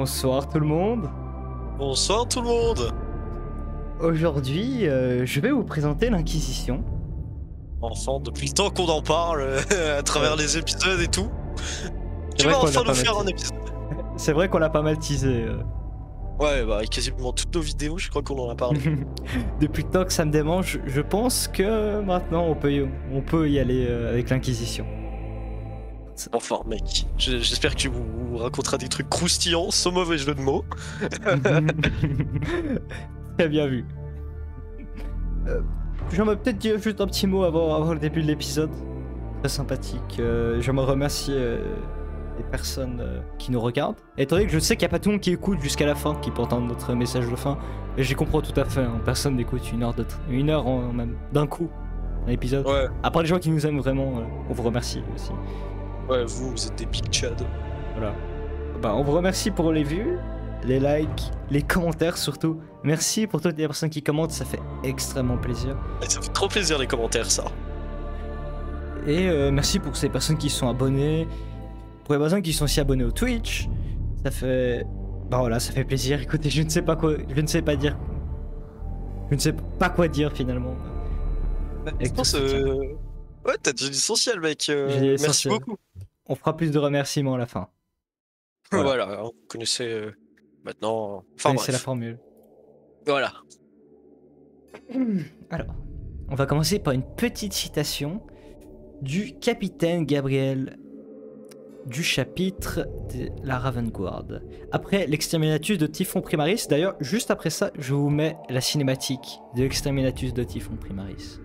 Bonsoir tout le monde. Bonsoir tout le monde. Aujourd'hui, je vais vous présenter l'Inquisition. Enfin, depuis le temps qu'on en parle, à travers les épisodes et tout, tu vrai vas qu'on enfin l'a pas nous faire mal un épisode. C'est vrai qu'on l'a pas mal teasé. Ouais, bah quasiment toutes nos vidéos, je crois qu'on en a parlé. Depuis le temps que ça me démange, je pense que maintenant on peut y aller avec l'Inquisition. Enfin, mec, j'espère que tu vous raconteras des trucs croustillants, sans mauvais jeu de mots. Très bien vu. J'aimerais peut-être dire juste un petit mot avant le début de l'épisode. Très sympathique. J'aimerais remercier les personnes qui nous regardent. Étant donné que je sais qu'il n'y a pas tout le monde qui écoute jusqu'à la fin, qui peut entendre notre message de fin. Et j'y comprends tout à fait. Hein. Personne n'écoute une heure même d'un coup un épisode. Ouais. À part les gens qui nous aiment vraiment, on vous remercie aussi. Ouais, vous êtes des big chads. Voilà. Bah, on vous remercie pour les vues, les likes, les commentaires surtout. Merci pour toutes les personnes qui commentent, ça fait extrêmement plaisir. Et ça fait trop plaisir les commentaires, ça. Et merci pour ces personnes qui sont abonnées, pour les personnes qui sont aussi abonnées au Twitch. Ça fait... Bah voilà, ça fait plaisir. Écoutez, je ne sais pas quoi dire. Je ne sais pas quoi dire finalement. Je pense... Ouais, t'as dit l'essentiel, mec. Merci beaucoup. On fera plus de remerciements à la fin. Voilà, vous connaissez maintenant... Enfin, c'est la formule. Voilà. Alors, on va commencer par une petite citation du capitaine Gabriel du chapitre de la Ravengard. Après l'exterminatus de Typhon Primaris, d'ailleurs, juste après ça, je vous mets la cinématique de l'exterminatus de Typhon Primaris.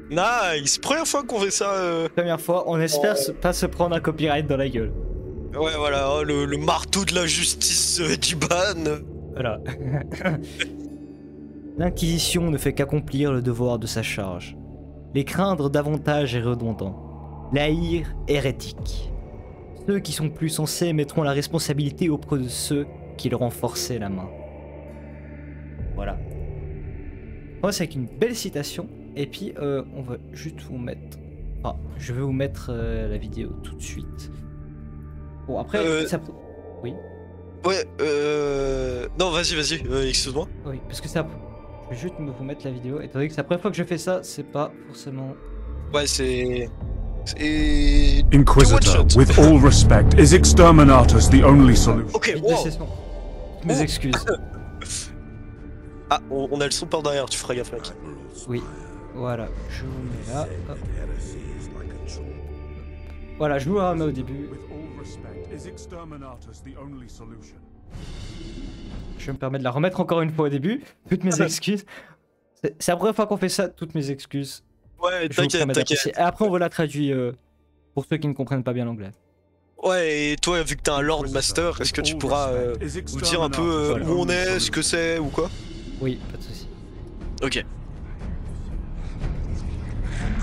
Nice! Première fois qu'on fait ça. Première fois, on espère pas se prendre un copyright dans la gueule. Ouais, voilà, oh, le marteau de la justice d'Iban. Voilà. L'Inquisition ne fait qu'accomplir le devoir de sa charge. Les craindre davantage est redondant. La haïr hérétique. Ceux qui sont plus sensés mettront la responsabilité auprès de ceux qui leur ont forcé la main. Voilà. On commence avec une belle citation. Et puis, on va juste vous mettre... Ah, je vais vous mettre la vidéo tout de suite. Bon, après... Ça... Oui. Ouais, non, vas-y, excuse-moi. Oui, parce que ça... Je vais juste vous mettre la vidéo. Étant donné que c'est la première fois que je fais ça, c'est pas forcément... Ouais, c'est... Inquisitor, with all respect, is Exterminatus the only solution? Ok, wow. Mes excuses. Ah, on a le son par derrière, tu feras gaffe, mec. Oui, voilà, je vous mets là. Hop. Voilà, je vous la remets au début. Je me permets de la remettre encore une fois au début. Toutes mes excuses. C'est la première fois qu'on fait ça, toutes mes excuses. Ouais, t'inquiète. Et après, on va la traduire pour ceux qui ne comprennent pas bien l'anglais. Ouais, et toi, vu que t'es un Lord Master, est-ce que tu pourras nous dire un peu où on est, ce que c'est ou quoi? Oui, pas de soucis. Ok.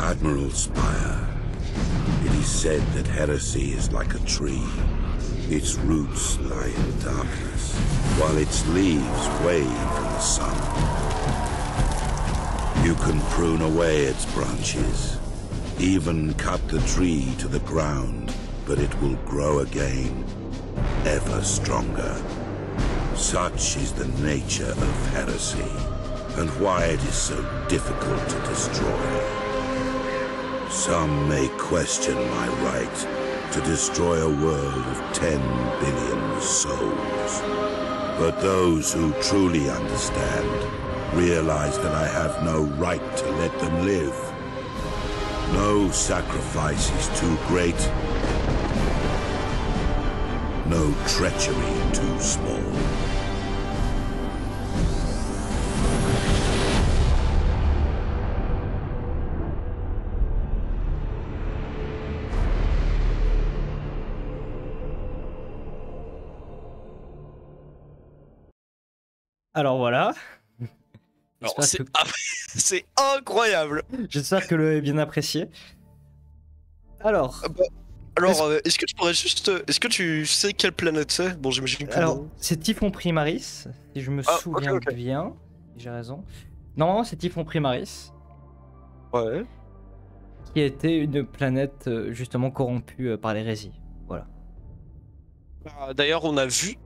Admiral Spire, it is said that heresy is like a tree. Its roots lie in darkness, while its leaves wave in the sun. You can prune away its branches, even cut the tree to the ground, but it will grow again, ever stronger. Such is the nature of heresy, and why it is so difficult to destroy. Some may question my right to destroy a world of 10 billion souls. But those who truly understand realize that I have no right to let them live. No sacrifice is too great. No treachery too small. Alors voilà. C'est incroyable. J'espère que le est bien apprécié. Alors... est-ce que tu pourrais juste... Est-ce que tu sais quelle planète c'est? Bon, j'imagine que... Alors, c'est Typhon Primaris, si je me souviens bien. J'ai raison. Normalement, c'est Typhon Primaris. Ouais. Qui était une planète justement corrompue par l'hérésie. Voilà. D'ailleurs, on a vu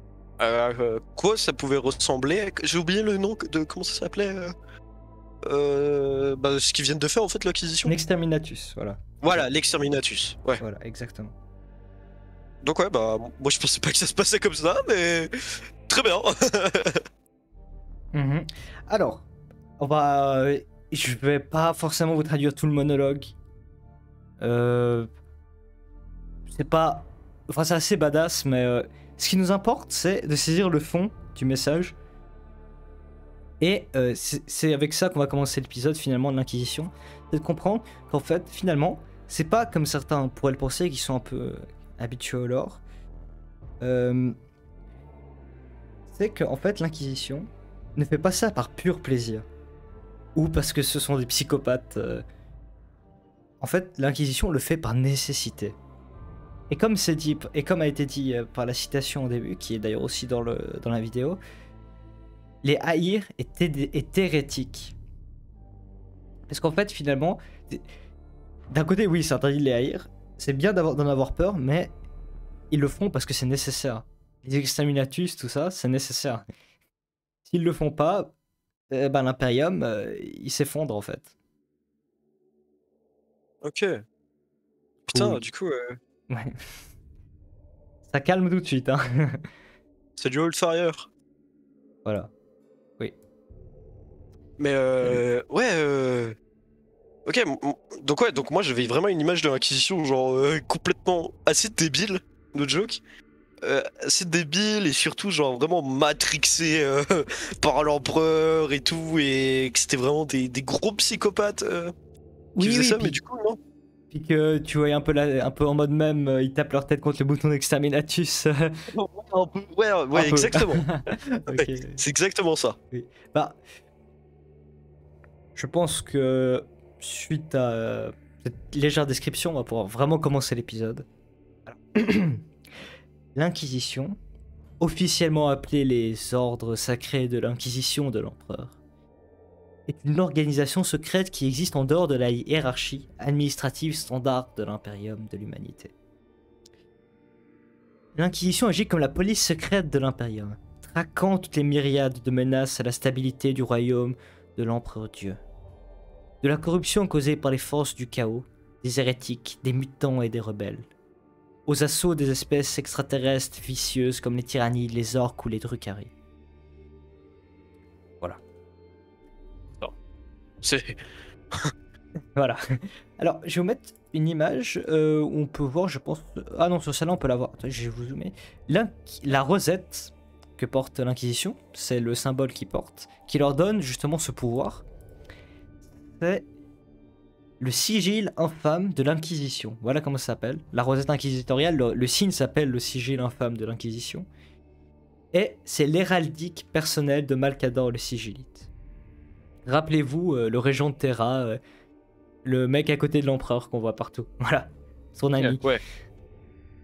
Quoi ça pouvait ressembler? J'ai oublié le nom de comment ça s'appelait. Bah, ce qu'ils viennent de faire en fait l'acquisition. L'exterminatus, voilà. Voilà, l'exterminatus. Ouais. Voilà, exactement. Donc ouais, bah moi je pensais pas que ça se passait comme ça, mais très bien. Alors, on va. Je vais pas forcément vous traduire tout le monologue. C'est pas. Enfin, c'est assez badass, mais ce qui nous importe, c'est de saisir le fond du message. Et c'est avec ça qu'on va commencer l'épisode finalement de l'Inquisition. C'est de comprendre qu'en fait, finalement, c'est pas comme certains pourraient le penser qui sont un peu habitués au lore. C'est qu'en fait, l'Inquisition ne fait pas ça par pur plaisir. Ou parce que ce sont des psychopathes. En fait, l'Inquisition le fait par nécessité. Et comme c'est dit, et comme a été dit par la citation au début, qui est d'ailleurs aussi dans la vidéo, les haïrs est hérétique. Parce qu'en fait, finalement, d'un côté, oui, c'est interdit de les haïr. C'est bien d'en avoir peur, mais ils le font parce que c'est nécessaire. Les exterminatus, tout ça, c'est nécessaire. S'ils le font pas, ben l'Imperium, il s'effondre en fait. Ok. Putain, Cool. du coup... Ouais. Ça calme tout de suite, hein. C'est du Oldfire. Voilà. Oui. Mais ouais... Ok, donc ouais, donc moi j'avais vraiment une image de l'Inquisition genre complètement assez débile, no joke. Assez débile et surtout genre vraiment matrixé par l'empereur et tout, et que c'était vraiment des gros psychopathes qui faisaient ça, puis, mais du coup non. puis que tu voyais un peu en mode même, ils tapent leur tête contre le bouton d'exterminatus. Ouais, exactement. Ok. C'est exactement ça. Oui. Bah, je pense que suite à cette légère description, on va pouvoir vraiment commencer l'épisode. L'Inquisition, officiellement appelée les ordres sacrés de l'Inquisition de l'Empereur, est une organisation secrète qui existe en dehors de la hiérarchie administrative standard de l'Imperium de l'humanité. L'Inquisition agit comme la police secrète de l'Imperium, traquant toutes les myriades de menaces à la stabilité du royaume de l'Empereur Dieu. De la corruption causée par les forces du chaos, des hérétiques, des mutants et des rebelles, aux assauts des espèces extraterrestres vicieuses comme les tyrannides, les orques ou les drukhari. Voilà. C'est... Voilà. Alors, je vais vous mettre une image où on peut voir, je pense... Ah non, sur celle-là, on peut la voir. Attends, je vais vous zoomer. La rosette que porte l'Inquisition, c'est le symbole qu'ils portent, qui leur donne justement ce pouvoir. C'est le sigil infâme de l'Inquisition. Voilà comment ça s'appelle. La rosette inquisitoriale, le signe s'appelle le sigil infâme de l'Inquisition. Et c'est l'héraldique personnelle de Malcador le Sigillite. Rappelez-vous le régent de Terra, le mec à côté de l'empereur qu'on voit partout. Voilà, son ami. Ouais.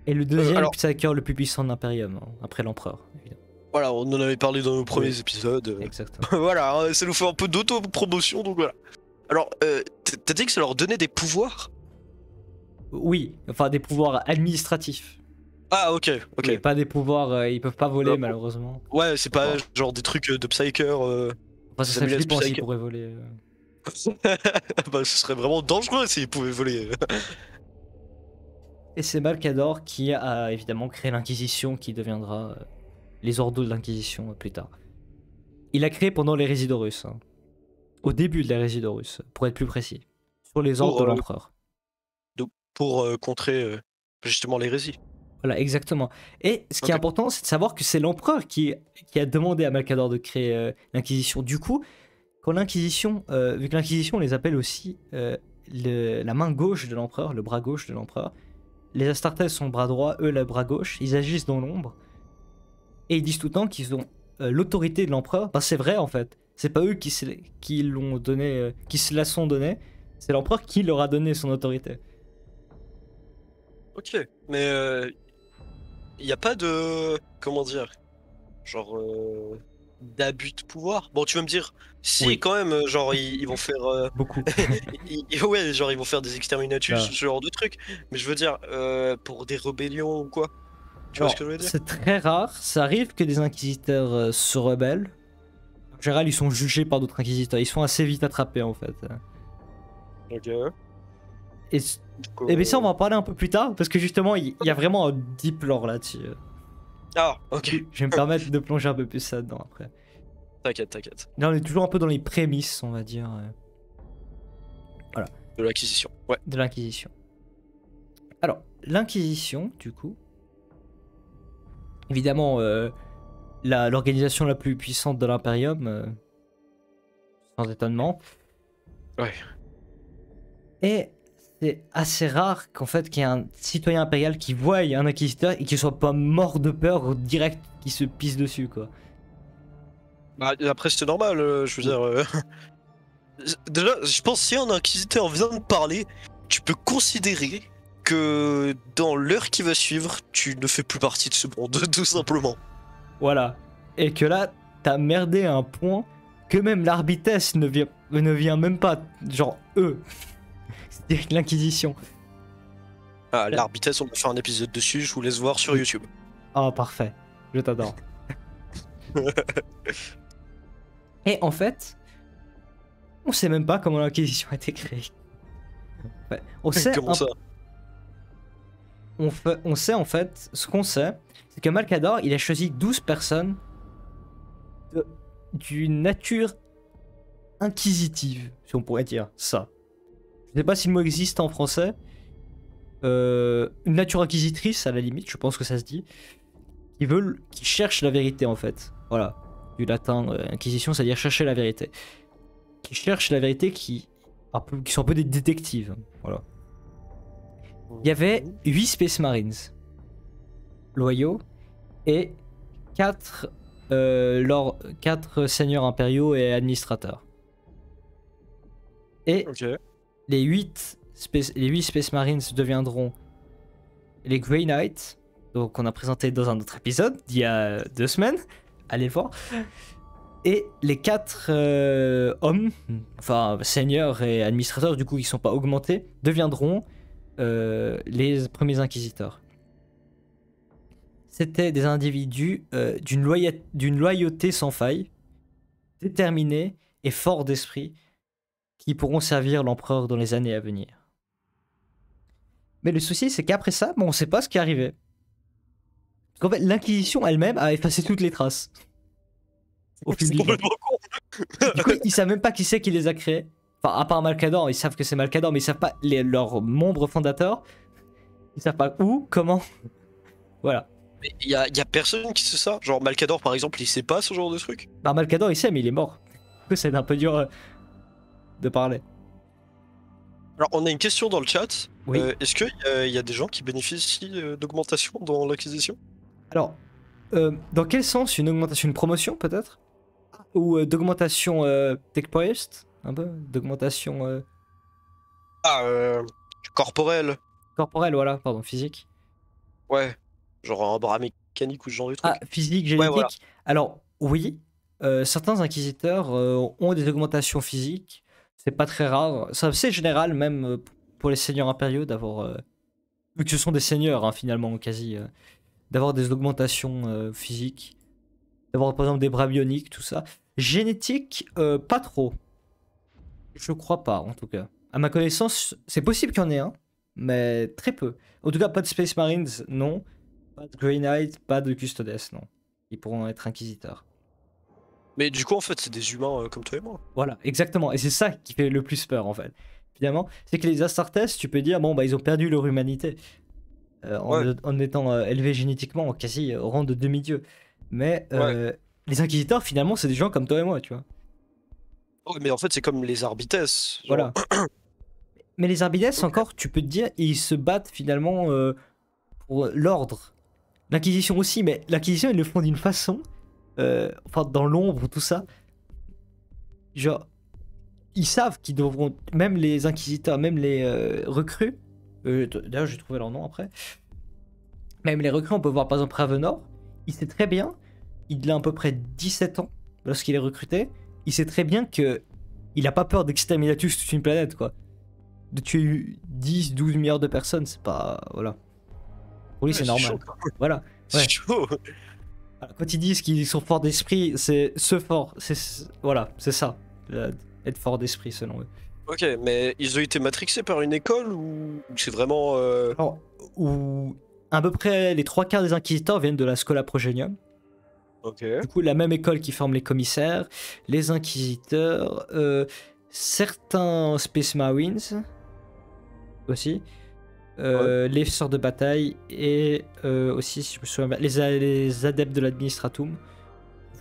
Et le deuxième alors... psyker le plus puissant de l'Imperium, hein, après l'empereur, évidemment. Voilà, on en avait parlé dans nos premiers épisodes. Exactement. Voilà, hein, ça nous fait un peu d'auto-promotion, donc voilà. Alors, t'as dit que ça leur donnait des pouvoirs? Oui, enfin des pouvoirs administratifs. Ah, ok. Mais pas des pouvoirs, ils peuvent pas voler malheureusement. Ouais, c'est pas genre des trucs de psyker. Enfin, ça serait flippant s'ils pourraient voler. Bah, ce serait vraiment dangereux s'ils pouvaient voler. Et c'est Malcador qui a évidemment créé l'Inquisition, qui deviendra les ordos de l'Inquisition plus tard. Il a créé pendant l'hérésie d'Horus, hein. Au début de l'hérésie d'Horus, pour être plus précis, sur les ordres de l'empereur. Pour contrer justement l'hérésie. Voilà, exactement. Et ce qui est important, c'est de savoir que c'est l'empereur qui a demandé à Malcador de créer l'Inquisition. Du coup, quand l'Inquisition, vu que l'Inquisition les appelle aussi la main gauche de l'empereur, le bras gauche de l'empereur, les Astartes sont le bras droit, eux le bras gauche, ils agissent dans l'ombre, et ils disent tout le temps qu'ils ont l'autorité de l'empereur. Ben, c'est vrai en fait, c'est pas eux qui l'ont donné, qui se la sont donné, c'est l'empereur qui leur a donné son autorité. Ok, mais y a pas de... comment dire, genre d'abus de pouvoir. Bon, tu vas me dire, si Oui. quand même, genre ils vont faire... Beaucoup. Ouais, genre ils vont faire des exterminatus, Ah. ce genre de trucs. Mais je veux dire, pour des rébellions ou quoi. Tu vois Alors, ce que je veux dire? c'est très rare, ça arrive que des inquisiteurs se rebellent. En général, ils sont jugés par d'autres inquisiteurs, ils sont assez vite attrapés en fait. Ok. Et, Du coup, et bien ça, on va en parler un peu plus tard, parce que justement, il y a vraiment un deep lore là-dessus. Ah, ok. Je vais me permettre de plonger un peu plus là-dedans après. T'inquiète, t'inquiète. Là, on est toujours un peu dans les prémices, on va dire, De l'acquisition. Ouais. de l'Inquisition. Alors, l'Inquisition, du coup, évidemment, l'organisation la plus puissante de l'Imperium, sans étonnement. Ouais. Et c'est assez rare qu'en fait qu'il y ait un citoyen impérial qui voie un inquisiteur et qu'il soit pas mort de peur direct qu'il se pisse dessus quoi. Bah, après, c'était normal, je veux dire. Déjà, je pense que si un inquisiteur vient de parler, tu peux considérer que dans l'heure qui va suivre, tu ne fais plus partie de ce monde, tout simplement. Voilà. Et que là, t'as merdé à un point que même l'arbitresse ne vient même pas. Genre eux. C'est l'Inquisition. Ah, l'arbitresse, on va faire un épisode dessus, je vous laisse voir sur YouTube. Ah, parfait. Je t'adore. Et en fait, on sait même pas comment l'Inquisition a été créée. Ouais, on sait Comment ça? on sait en fait, ce qu'on sait, c'est que Malcador, il a choisi 12 personnes d'une nature inquisitive, si on pourrait dire ça. Je sais pas si le mot existe en français. Une nature inquisitrice, à la limite, je pense que ça se dit. Qui cherche la vérité en fait. Voilà. Du latin, inquisition, c'est-à-dire chercher la vérité. Qui cherchent la vérité, qui sont un peu des détectives. Voilà. Il y avait 8 Space Marines loyaux et 4 seigneurs impériaux et administrateurs. Et Ok. les 8 Space Marines deviendront les Grey Knights, donc on a présenté dans un autre épisode d'il y a 2 semaines, allez le voir. Et les 4 hommes, enfin seigneurs et administrateurs, du coup qui sont pas augmentés, deviendront les premiers inquisiteurs. C'était des individus d'une loyauté sans faille, déterminés et forts d'esprit, qui pourront servir l'empereur dans les années à venir. Mais le souci, c'est qu'après ça, on sait pas ce qui est arrivé. Parce qu'en fait, l'Inquisition elle-même a effacé toutes les traces. Au fil C'est du temps. complètement con. Du coup, ils savent même pas qui c'est qui les a créés. Enfin, à part Malcador, ils savent que c'est Malcador, mais ils savent pas leurs membres fondateurs. Ils savent pas où, comment. Voilà. Mais y a personne qui sait ça. Genre Malcador par exemple, il sait pas ce genre de truc. Bah, Malcador, il sait, mais il est mort. Du coup, c'est un peu dur de parler. Alors on a une question dans le chat. Oui. Est-ce qu'il y a des gens qui bénéficient d'augmentation dans l'acquisition? Alors, dans quel sens une augmentation, une promotion peut-être? Ou d'augmentation tech-poist? Un peu d'augmentation Corporel. corporelle, voilà, pardon, physique. Ouais. Genre un bras mécanique ou ce genre de truc. Ah, physique, génétique. Ouais, voilà. Alors, oui, certains inquisiteurs ont des augmentations physiques. C'est pas très rare. C'est assez général, même pour les seigneurs impériaux, d'avoir. Vu que ce sont des seigneurs, hein, finalement, quasi. D'avoir des augmentations physiques. D'avoir, par exemple, des bras bioniques, tout ça. Génétique, pas trop. Je crois pas, en tout cas. À ma connaissance, c'est possible qu'il y en ait un, mais très peu. En tout cas, pas de Space Marines, non. Pas de Grey Knight, pas de Custodes, non. Ils pourront être inquisiteurs. Mais du coup en fait c'est des humains comme toi et moi. Voilà, exactement. Et c'est ça qui fait le plus peur, en fait. Finalement, c'est que les Astartes, tu peux dire, bon, bah, ils ont perdu leur humanité. En étant élevés génétiquement quasi au rang de demi-dieu. Mais les inquisiteurs, finalement, c'est des gens comme toi et moi, tu vois. Ouais, mais en fait c'est comme les arbitesses. Voilà. Mais les Arbides, encore, tu peux te dire, ils se battent finalement pour l'ordre. L'Inquisition aussi, mais l'Inquisition, ils le font d'une façon, enfin, dans l'ombre, tout ça. Genre, ils savent qu'ils devront, même les inquisiteurs, même les recrues, d'ailleurs, j'ai trouvé leur nom après. Même les recrues, on peut voir par exemple Ravenor, il sait très bien, il a à peu près 17 ans lorsqu'il est recruté, il sait très bien que il a pas peur d'exterminer toute une planète, quoi. De tuer 10, 12 milliards de personnes, c'est pas... Voilà. Pour lui, c'est normal. Chaud, quoi. Voilà. C'est Ouais. chaud. Alors, quand ils disent qu'ils sont forts d'esprit, c'est ce fort. Voilà, c'est ça. Être fort d'esprit selon eux. Ok, mais ils ont été matrixés par une école ou c'est vraiment. Alors, où à peu près les 3 quarts des inquisiteurs viennent de la Schola Progenium. Ok. Du coup, la même école qui forme les commissaires, les inquisiteurs, certains Space Marines aussi, les sœurs de bataille et aussi, si je me souviens bien, les adeptes de l'administratum.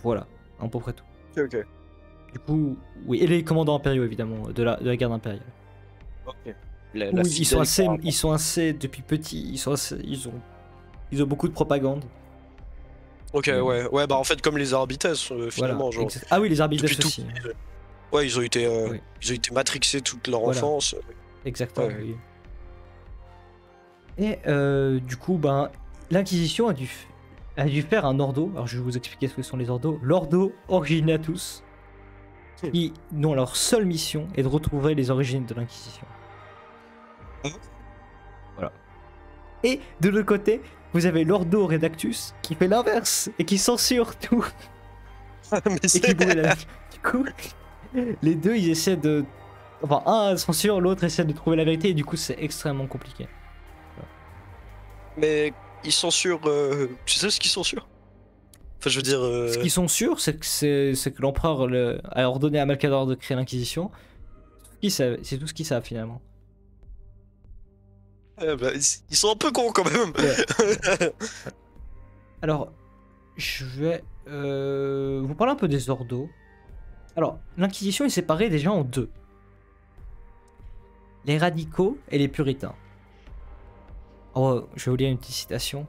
Voilà, à peu près tout. Ok. Du coup, oui, et les commandants impériaux évidemment, de la garde impériale. Ok. Oui, ils sont assez depuis petits, ils ont beaucoup de propagande. Ok, ouais. Ouais, bah en fait, comme les Arbites, Voilà. finalement, genre. Ah oui, les arbitres Depuis tout aussi. petit, ouais, ils ont été Oui. matrixés toute leur Voilà. enfance. Exactement, Ouais. oui. Et du coup, ben, l'Inquisition a dû faire un ordo. Alors, je vais vous expliquer ce que sont les ordos. L'ordo Originatus, dont leur seule mission est de retrouver les origines de l'Inquisition. Voilà. Et de l'autre côté, vous avez l'ordo Redactus qui fait l'inverse et qui censure tout Mais et qui brûle la... Du coup, les deux, ils essaient de... Enfin, un censure, l'autre essaie de trouver la vérité et du coup, c'est extrêmement compliqué. Mais ils censurent. Tu sais ce qu'ils censurent? Enfin, je veux dire. Ce qu'ils sont sûrs, c'est que l'empereur a ordonné à Malcador de créer l'Inquisition. C'est tout ce qu'ils savent finalement. Bah, ils sont un peu cons quand même. Ouais. Alors, je vais vous parler un peu des ordos. Alors, l'Inquisition est séparée déjà en deux. Les radicaux et les puritains. Oh, je vais vous lire une petite citation.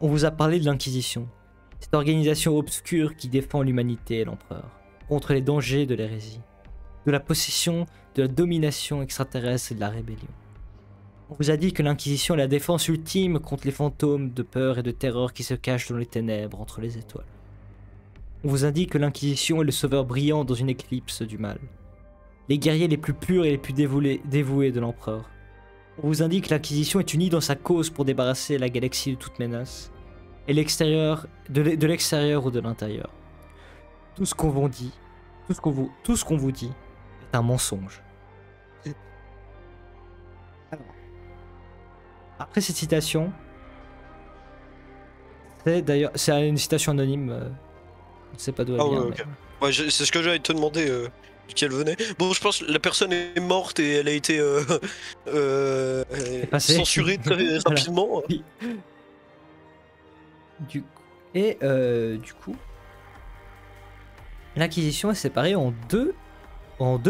On vous a parlé de l'Inquisition, cette organisation obscure qui défend l'humanité et l'empereur, contre les dangers de l'hérésie, de la possession, de la domination extraterrestre et de la rébellion. On vous a dit que l'Inquisition est la défense ultime contre les fantômes de peur et de terreur qui se cachent dans les ténèbres entre les étoiles. On vous indique que l'Inquisition est le sauveur brillant dans une éclipse du mal, les guerriers les plus purs et les plus dévoués de l'empereur. On vous indique que l'Inquisition est unie dans sa cause pour débarrasser la galaxie de toute menace, et de l'extérieur ou de l'intérieur. Tout ce qu'on vous dit, tout ce qu'on vous dit est un mensonge. Alors, après cette citation, c'est une citation anonyme. Je ne sais pas d'où elle Ah vient. ouais, ok. Ouais, c'est ce que j'allais te demander. D'où elle venait. Bon, je pense que la personne est morte et elle a été passée. censurée très Voilà. rapidement. Oui. Du coup, l'Inquisition est séparée en deux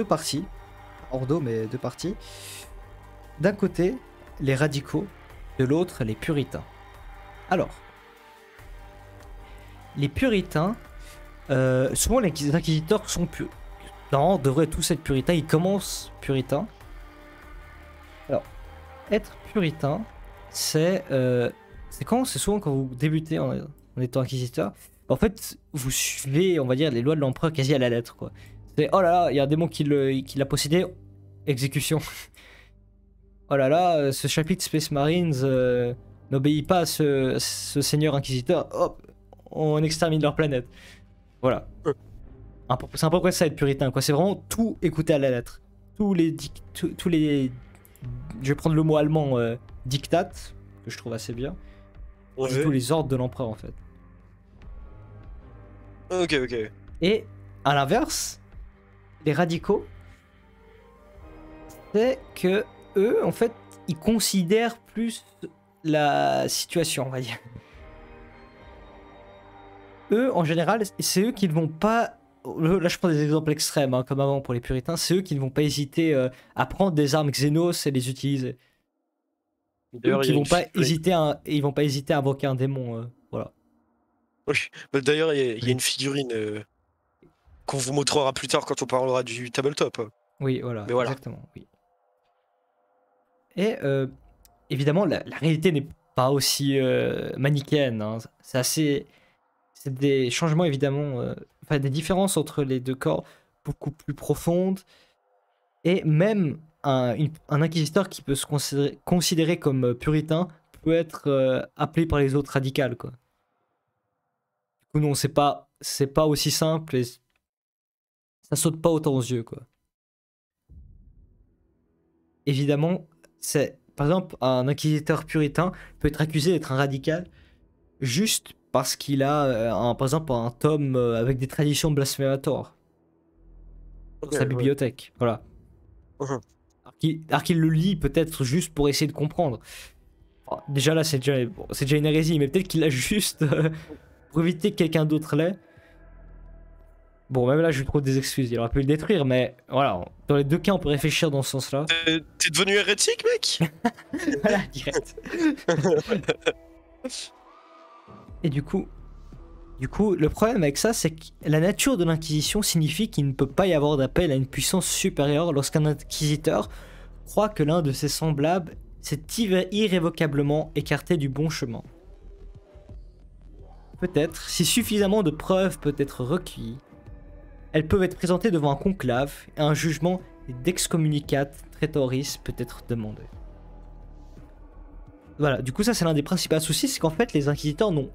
parties. Ordo, mais deux parties. D'un côté, les radicaux, de l'autre, les puritains. Alors, les puritains, souvent les inquisiteurs sont non, devraient tous être puritains. Ils commencent puritains. Alors, être puritain, c'est souvent quand vous débutez en étant inquisiteur. En fait, vous suivez, on va dire, les lois de l'empereur quasi à la lettre, quoi. C'est oh là là, il y a un démon qui l'a possédé, exécution. Oh là là, ce chapitre Space Marines n'obéit pas à ce seigneur inquisiteur. Hop, on extermine leur planète. Voilà. C'est à peu près ça être puritain, quoi. C'est vraiment tout écouter à la lettre. Tous les je vais prendre le mot allemand diktat, que je trouve assez bien. Ouais. C'est tous les ordres de l'empereur en fait. Ok. Et à l'inverse, les radicaux, c'est que eux, en fait, ils considèrent plus la situation, on va dire. Eux, en général, c'est eux qui ne vont pas... Là, je prends des exemples extrêmes, hein, comme avant pour les puritains. C'est eux qui ne vont pas hésiter à prendre des armes Xenos et les utiliser. D'ailleurs, Ils vont pas hésiter à invoquer un démon. Voilà. Oui. D'ailleurs, il y a une figurine qu'on vous montrera plus tard quand on parlera du tabletop. Oui, voilà, Mais voilà. exactement. Oui. Et évidemment, la réalité n'est pas aussi manichéenne. Hein. C'est des changements évidemment, enfin des différences entre les deux corps beaucoup plus profondes. Et même un inquisiteur qui peut se considérer comme puritain peut être appelé par les autres radical, quoi. coup, non, c'est pas aussi simple et ça saute pas autant aux yeux, quoi. Évidemment, par exemple, un inquisiteur puritain peut être accusé d'être un radical juste parce qu'il a, par exemple, un tome avec des traditions blasphématoires dans sa bibliothèque. Voilà. Mhm. Alors qu'il le lit peut-être juste pour essayer de comprendre. Enfin, déjà là, c'est déjà une hérésie, mais peut-être qu'il l'a juste pour éviter que quelqu'un d'autre l'ait. Bon, même là, je lui trouve des excuses. Il aurait pu le détruire, mais voilà. Dans les deux cas, on peut réfléchir dans ce sens-là. T'es devenu hérétique, mec? Voilà, direct. Et du coup, le problème avec ça, c'est que la nature de l'Inquisition signifie qu'il ne peut pas y avoir d'appel à une puissance supérieure lorsqu'un inquisiteur croit que l'un de ses semblables s'est irrévocablement écarté du bon chemin. Peut-être, si suffisamment de preuves peut être recueillies, elles peuvent être présentées devant un conclave et un jugement d'excommunicate traitoris peut être demandé. Voilà, du coup ça c'est l'un des principaux soucis, c'est qu'en fait les inquisiteurs n'ont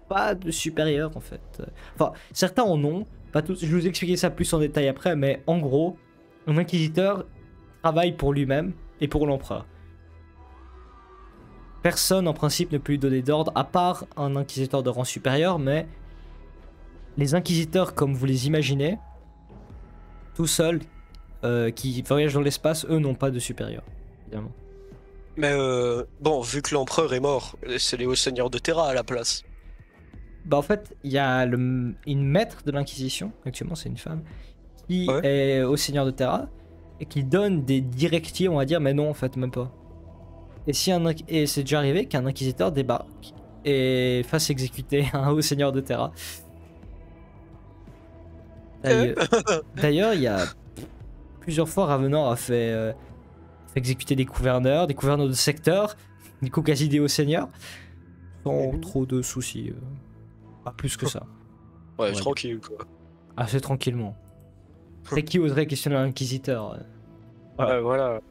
pas de supérieur en fait. Enfin, certains en ont, pas tous, je vais vous expliquer ça plus en détail après, mais en gros, un inquisiteur travaille pour lui-même et pour l'empereur. Personne en principe ne peut lui donner d'ordre, à part un inquisiteur de rang supérieur, mais les inquisiteurs comme vous les imaginez, tout seuls, qui voyagent dans l'espace, eux n'ont pas de supérieur, évidemment. Mais bon, vu que l'empereur est mort, c'est les hauts seigneurs de Terra à la place. Bah en fait, il y a une maître de l'Inquisition, actuellement c'est une femme, qui Ouais. est au Seigneur de Terra et qui donne des directives, on va dire, mais non en fait, même pas. Et c'est déjà arrivé qu'un inquisiteur débarque et fasse exécuter un haut Seigneur de Terra. D'ailleurs, il y a plusieurs fois Ravenor a fait exécuter des gouverneurs de secteur, du coup quasi des hauts seigneurs, sans trop de soucis. Pas plus que ça. Ouais, Ouais. tranquille quoi. Assez tranquillement. C'est qui oserait questionner un inquisiteur Voilà. Ouais, voilà.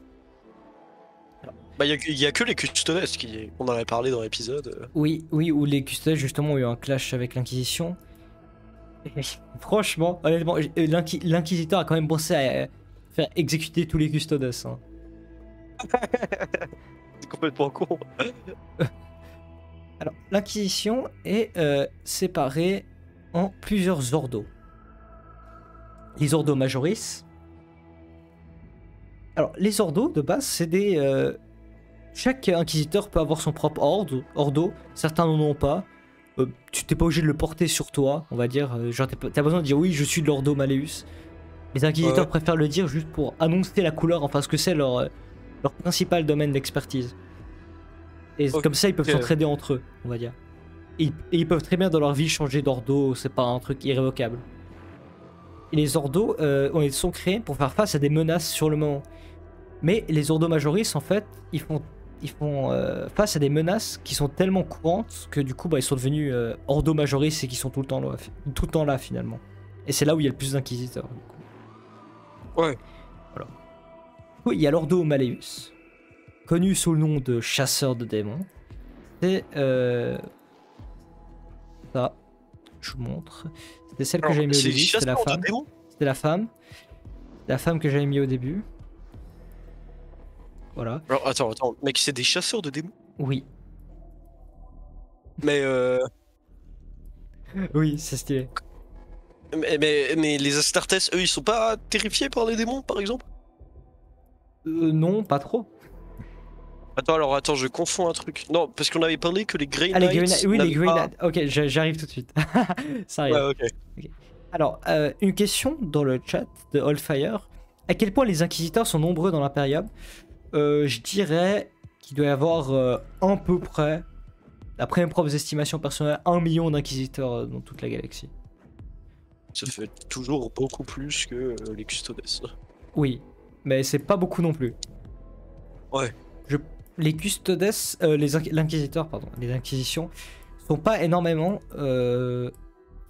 Bah, y a que les custodes qui. On en avait parlé dans l'épisode. Oui, où les custodes justement ont eu un clash avec l'Inquisition. Et franchement, honnêtement, l'Inquisiteur a quand même pensé à faire exécuter tous les custodes. Hein. C'est complètement con. Alors, l'Inquisition est séparée en plusieurs ordos. Les ordos majoris. Alors, les ordos, de base, c'est des... chaque inquisiteur peut avoir son propre ordo. Certains n'en ont pas. Tu t'es pas obligé de le porter sur toi, on va dire. Genre, t'as besoin de dire oui, je suis de l'ordo Malleus. Les inquisiteurs préfèrent le dire juste pour annoncer la couleur, enfin ce que c'est leur principal domaine d'expertise. Et comme ça, ils peuvent s'entraider entre eux, on va dire. Et ils peuvent très bien dans leur vie changer d'ordo, c'est pas un truc irrévocable. Et les ordos ils sont créés pour faire face à des menaces sur le moment. Mais les ordos majoris, en fait, ils font face à des menaces qui sont tellement courantes que du coup, ils sont devenus ordos majoris et qui sont tout le temps là finalement. Et c'est là où il y a le plus d'inquisiteurs. Du coup. Ouais. Voilà. Du coup, il y a l'ordo Malleus, connu sous le nom de chasseur de démons. C'est ça. Je vous montre. C'était celle que j'avais mis au début. C'était la femme. C'était la femme. La femme que j'avais mis au début. Voilà. Alors attends, mec, c'est des chasseurs de démons? Oui. Mais oui, c'est stylé. Mais les Astartes, eux, ils sont pas terrifiés par les démons, par exemple? Non, pas trop. Attends, je confonds un truc. Non, parce qu'on avait parlé que les Grey Ah, Knights. oui, les Grey Knights. Ok, j'arrive tout de suite. Ça arrive. Ouais, Ok. Alors, une question dans le chat de Allfire. À quel point les inquisiteurs sont nombreux dans l'Imperium? Je dirais qu'il doit y avoir à peu près, d'après mes propres estimations personnelles, 1 million d'inquisiteurs dans toute la galaxie. Ça fait toujours beaucoup plus que les Custodes. Oui, mais c'est pas beaucoup non plus. Ouais. Les Custodes, l'inquisiteur, pardon, les inquisitions sont pas énormément.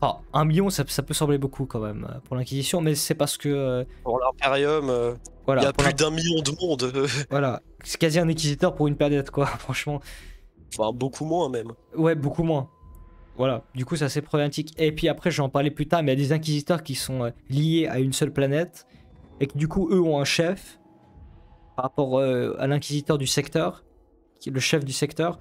Enfin, 1 million, ça peut sembler beaucoup quand même pour l'inquisition, mais c'est parce que. Pour l'Imperium, voilà, il y a plus d'1 million de monde. Voilà, c'est quasi un inquisiteur pour une planète, quoi, franchement. Enfin, beaucoup moins même. Ouais, beaucoup moins. Voilà, du coup, c'est assez problématique. Et puis après, je vais en parler plus tard, mais il y a des inquisiteurs qui sont liés à une seule planète et que du coup, eux ont un chef par rapport à l'inquisiteur du secteur, qui est le chef du secteur.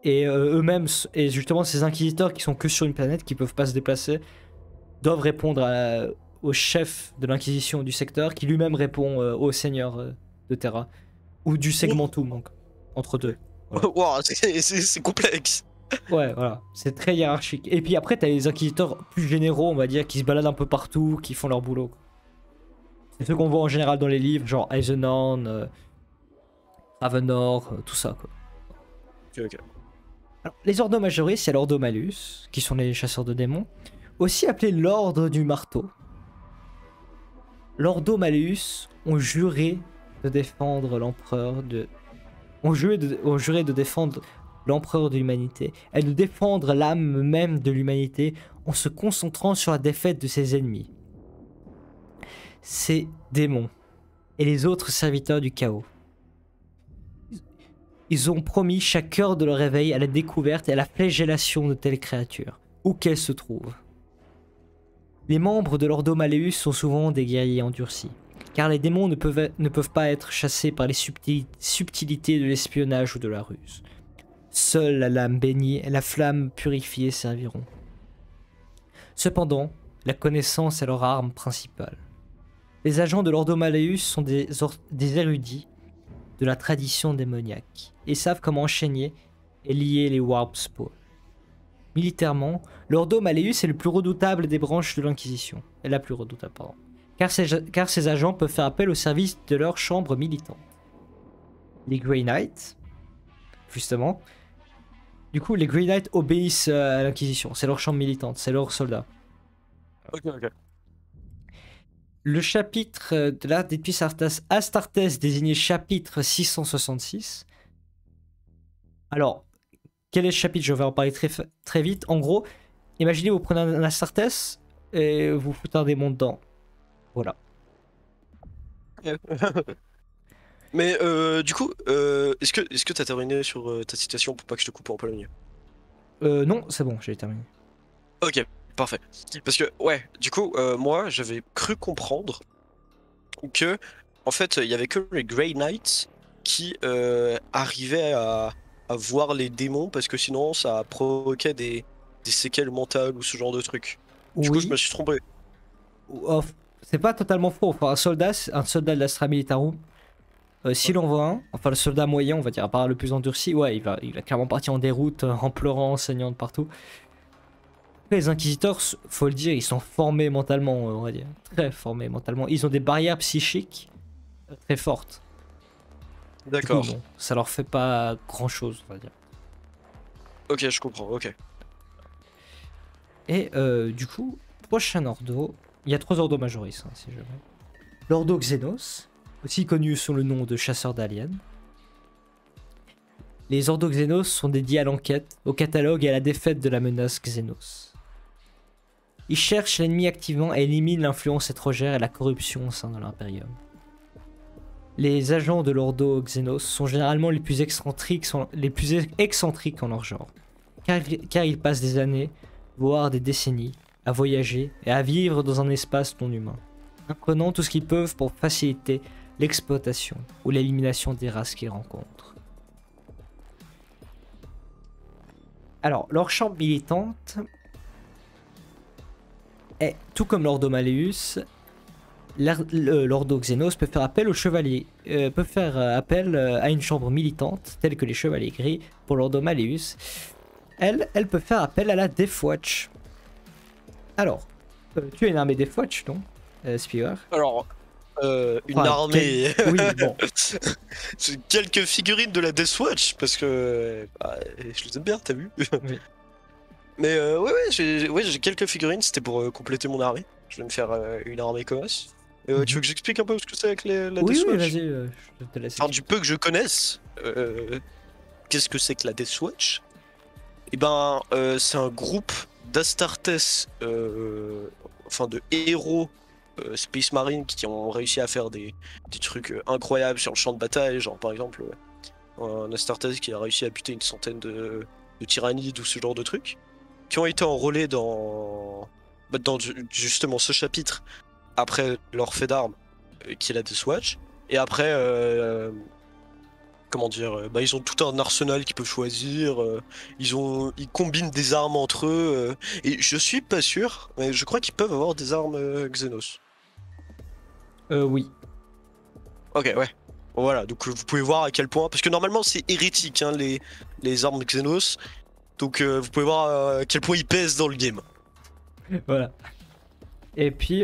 Et eux-mêmes, et justement, ces inquisiteurs qui sont que sur une planète, qui peuvent pas se déplacer, doivent répondre au chef de l'inquisition du secteur, qui lui-même répond au seigneur de Terra, ou du segmentum, donc, entre deux. Voilà. Wow, c'est complexe. Ouais, voilà, c'est très hiérarchique. Et puis après, t'as les inquisiteurs plus généraux, on va dire, qui se baladent un peu partout, qui font leur boulot. C'est ceux qu'on voit en général dans les livres, genre Eisenhorn, Ravenor, tout ça, quoi. Ok. Alors, les Ordo Majoris et l'Ordo Malleus, qui sont les chasseurs de démons, aussi appelés l'Ordre du Marteau. L'Ordo Malleus ont juré de défendre l'empereur de... ont juré de défendre l'empereur de l'humanité et de défendre l'âme même de l'humanité en se concentrant sur la défaite de ses ennemis. Ces démons et les autres serviteurs du chaos. Ils ont promis chaque heure de leur réveil à la découverte et à la flagellation de telles créatures, où qu'elles se trouvent. Les membres de l'Ordo Malleus sont souvent des guerriers endurcis, car les démons ne peuvent pas être chassés par les subtilités de l'espionnage ou de la ruse. Seule la lame bénie et la flamme purifiée serviront. Cependant, la connaissance est leur arme principale. Les agents de l'Ordo Malleus sont des érudits de la tradition démoniaque et savent comment enchaîner et lier les warp spawns. Militairement, l'Ordo Malleus est le plus redoutable des branches de l'Inquisition, et la plus redoutable, pardon, car ces agents peuvent faire appel au service de leur chambre militante. Les Grey Knights, justement, du coup les Grey Knights obéissent à l'Inquisition, c'est leur chambre militante, c'est leurs soldats. Ok. Le chapitre de l'art d'Épice Astartes désigné chapitre 666. Alors, quel est le chapitre? Je vais en parler très vite. En gros, imaginez vous prenez un Astartes et vous foutez un démon dedans. Voilà. Mais du coup, est-ce que t'as terminé sur ta citation pour pas que je te coupe en plein milieu? Non, c'est bon, j'ai terminé. Ok, parfait. Parce que, ouais, du coup, moi, j'avais cru comprendre que, en fait, il y avait que les Grey Knights qui arrivaient à voir les démons, parce que sinon, ça provoquait des séquelles mentales ou ce genre de trucs. Du coup, je me suis trompé. Oh, c'est pas totalement faux. Enfin, un soldat de l'Astra Militarum, s'il en voit un, enfin le soldat moyen, on va dire, à part le plus endurci, ouais, il va clairement partir en déroute, en pleurant, en saignant de partout. Les inquisiteurs, faut le dire, ils sont formés mentalement, on va dire. Très formés mentalement. Ils ont des barrières psychiques très fortes. D'accord. Bon, ça leur fait pas grand chose, on va dire. Ok, je comprends, ok. Et du coup, prochain ordo, il y a 3 ordos majoris, hein, si jamais. L'ordo Xenos, aussi connu sous le nom de chasseur d'aliens. Les ordos Xenos sont dédiés à l'enquête, au catalogue et à la défaite de la menace Xenos. Ils cherchent l'ennemi activement et éliminent l'influence étrangère et la corruption au sein de l'Imperium. Les agents de l'Ordo Xenos sont généralement les plus excentriques en leur genre, car ils passent des années, voire des décennies, à voyager et à vivre dans un espace non humain, apprenant tout ce qu'ils peuvent pour faciliter l'exploitation ou l'élimination des races qu'ils rencontrent. Alors, leur chambre militante est, tout comme l'Ordo Malleus, l'Ordo Xenos peut faire appel aux chevaliers, peut faire appel à une chambre militante, telle que les chevaliers gris pour l'Ordo Malleus. Elle peut faire appel à la Death Watch. Alors, tu as une armée Death Watch, non, Spiver? Alors, une armée. Oui, bon. J'ai quelques figurines de la Death Watch parce que je les aime bien, t'as vu? Oui. Mais ouais, j'ai quelques figurines, c'était pour compléter mon armée. Je vais me faire une armée Comos. Tu veux que j'explique un peu ce que c'est avec la Death Oui, Watch? vas-y, je te laisse. Enfin, du peu que je connaisse, qu'est-ce que c'est que la Death Watch? Eh ben, c'est un groupe d'Astartes, enfin de héros Space Marine qui ont réussi à faire des trucs incroyables sur le champ de bataille, genre par exemple un Astartes qui a réussi à buter une centaine de tyrannide ou ce genre de trucs, qui ont été enrôlés dans justement ce chapitre après leur fait d'armes, qui est la Death Watch, et après, comment dire, ils ont tout un arsenal qu'ils peuvent choisir, ils combinent des armes entre eux, et je suis pas sûr, mais je crois qu'ils peuvent avoir des armes Xenos. Oui. Ok, ouais. Bon, voilà, donc vous pouvez voir à quel point, parce que normalement c'est hérétique, hein, les armes Xenos, donc vous pouvez voir à quel point ils pèsent dans le game. Voilà. Et puis,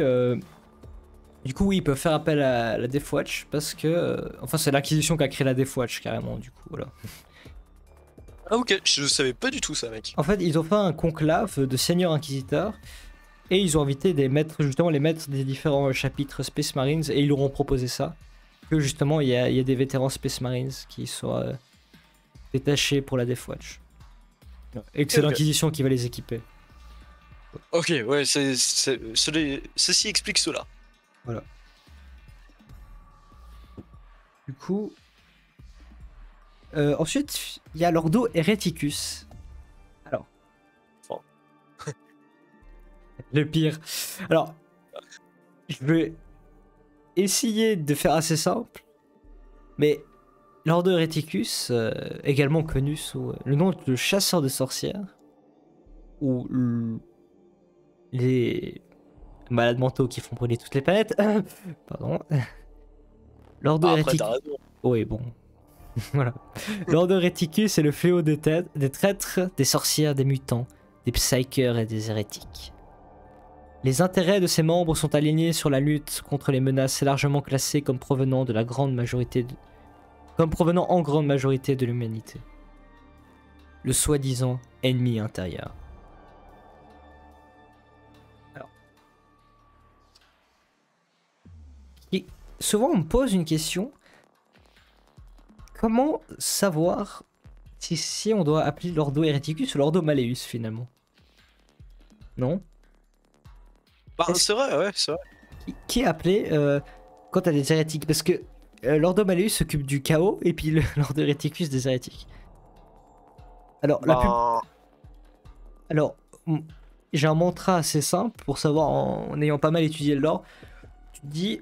du coup, oui, ils peuvent faire appel à la Death Watch parce que. Enfin, c'est l'Inquisition qui a créé la Death Watch carrément, du coup, voilà. Ah, ok, je savais pas du tout ça, mec. En fait, ils ont fait un conclave de seigneurs inquisiteurs et ils ont invité des maîtres, justement, les maîtres des différents chapitres Space Marines et ils leur ont proposé ça. Que justement, il y a des vétérans Space Marines qui soient détachés pour la Death Watch. Et que c'est Ok. l'Inquisition qui va les équiper. Ok, ouais, ceci explique cela. Voilà. Du coup. Ensuite, il y a l'Ordo Hereticus. Alors. Oh. Le pire. Alors. Je vais essayer de faire assez simple. Mais l'Ordo Hereticus, également connu sous le nom de chasseur de sorcières, ou les malades mentaux qui font brûler toutes les planètes. Pardon. L'Ordo Après, Hereticus. t'as raison. Oui, bon. Voilà. L'Ordo Hereticus est le fléau des traîtres, des sorcières, des mutants, des psychers et des hérétiques. Les intérêts de ses membres sont alignés sur la lutte contre les menaces largement classées comme provenant de la grande majorité comme provenant en grande majorité de l'humanité. Le soi-disant ennemi intérieur. Alors. Et souvent on me pose une question. Comment savoir si on doit appeler l'Ordo Hereticus ou l'Ordo Malleus finalement? Non? Bah, Est-ce- c'est vrai, ouais, c'est vrai. Qui est appelé quand t'as des hérétiques? Parce que l'Ordo Malleus s'occupe du chaos et puis l'Ordo Hereticus des hérétiques. Alors, Bah, Alors, j'ai un mantra assez simple pour savoir en ayant pas mal étudié le lore. Tu te dis,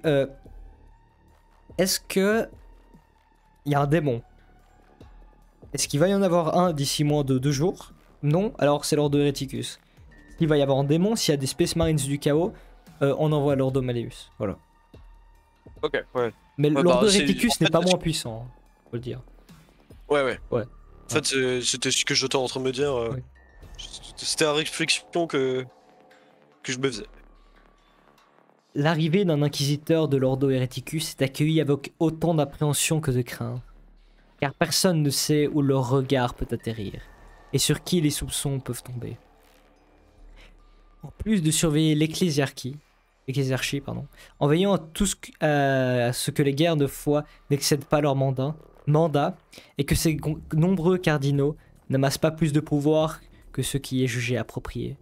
est-ce que il y a un démon? Est-ce qu'il va y en avoir un d'ici moins de 2 jours? Non, alors c'est l'Ordo Hereticus. Il va y avoir un démon, s'il y a des Space Marines du chaos, on envoie l'Ordo Malleus. Voilà. ok, ouais. Mais Ouais, l'Ordo bah, c'est- Hereticus en n'est fait, pas moins puissant, faut le dire. Ouais, ouais. Ouais. En fait, c'était ce que j'étais en train de me dire. Oui. C'était la réflexion que je me faisais. L'arrivée d'un inquisiteur de l'Ordo Hereticus est accueillie avec autant d'appréhension que de crainte, car personne ne sait où leur regard peut atterrir, et sur qui les soupçons peuvent tomber. En plus de surveiller l'ecclésiarchie, en veillant à ce que les guerres de foi n'excèdent pas leur mandat, et que ces nombreux cardinaux n'amassent pas plus de pouvoir que ce qui est jugé approprié.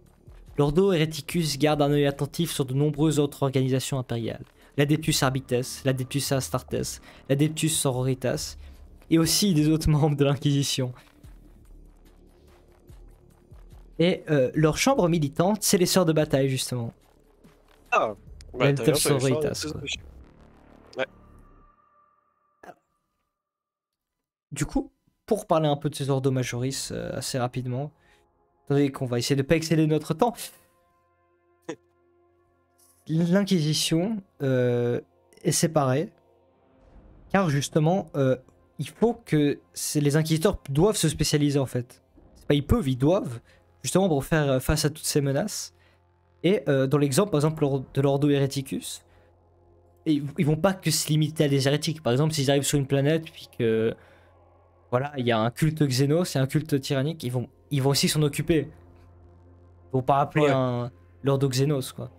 L'Ordo Hereticus garde un œil attentif sur de nombreuses autres organisations impériales. L'Adeptus Arbites, l'Adeptus Astartes, l'Adeptus Sororitas, et aussi des autres membres de l'Inquisition. Et leur chambre militante, c'est les Sœurs de Bataille, justement. Ah, Ouais, t'as Top bien fait, Sororitas, ça, quoi. Ouais. Du coup, pour parler un peu de ces Ordo Majoris assez rapidement, attendez qu'on va essayer de pas excéder notre temps. L'Inquisition est séparée, car justement, il faut que les inquisiteurs doivent se spécialiser en fait. C'est pas ils peuvent, ils doivent, justement pour faire face à toutes ces menaces. Et dans l'exemple, par exemple, de l'Ordo Hereticus, ils vont pas que se limiter à des hérétiques. Par exemple, s'ils arrivent sur une planète, puis que voilà, il y a un culte Xénos, il y a un culte tyrannique, ils vont aussi s'en occuper. Ils vont pas appeler Ouais. un l'Ordo Xénos, quoi.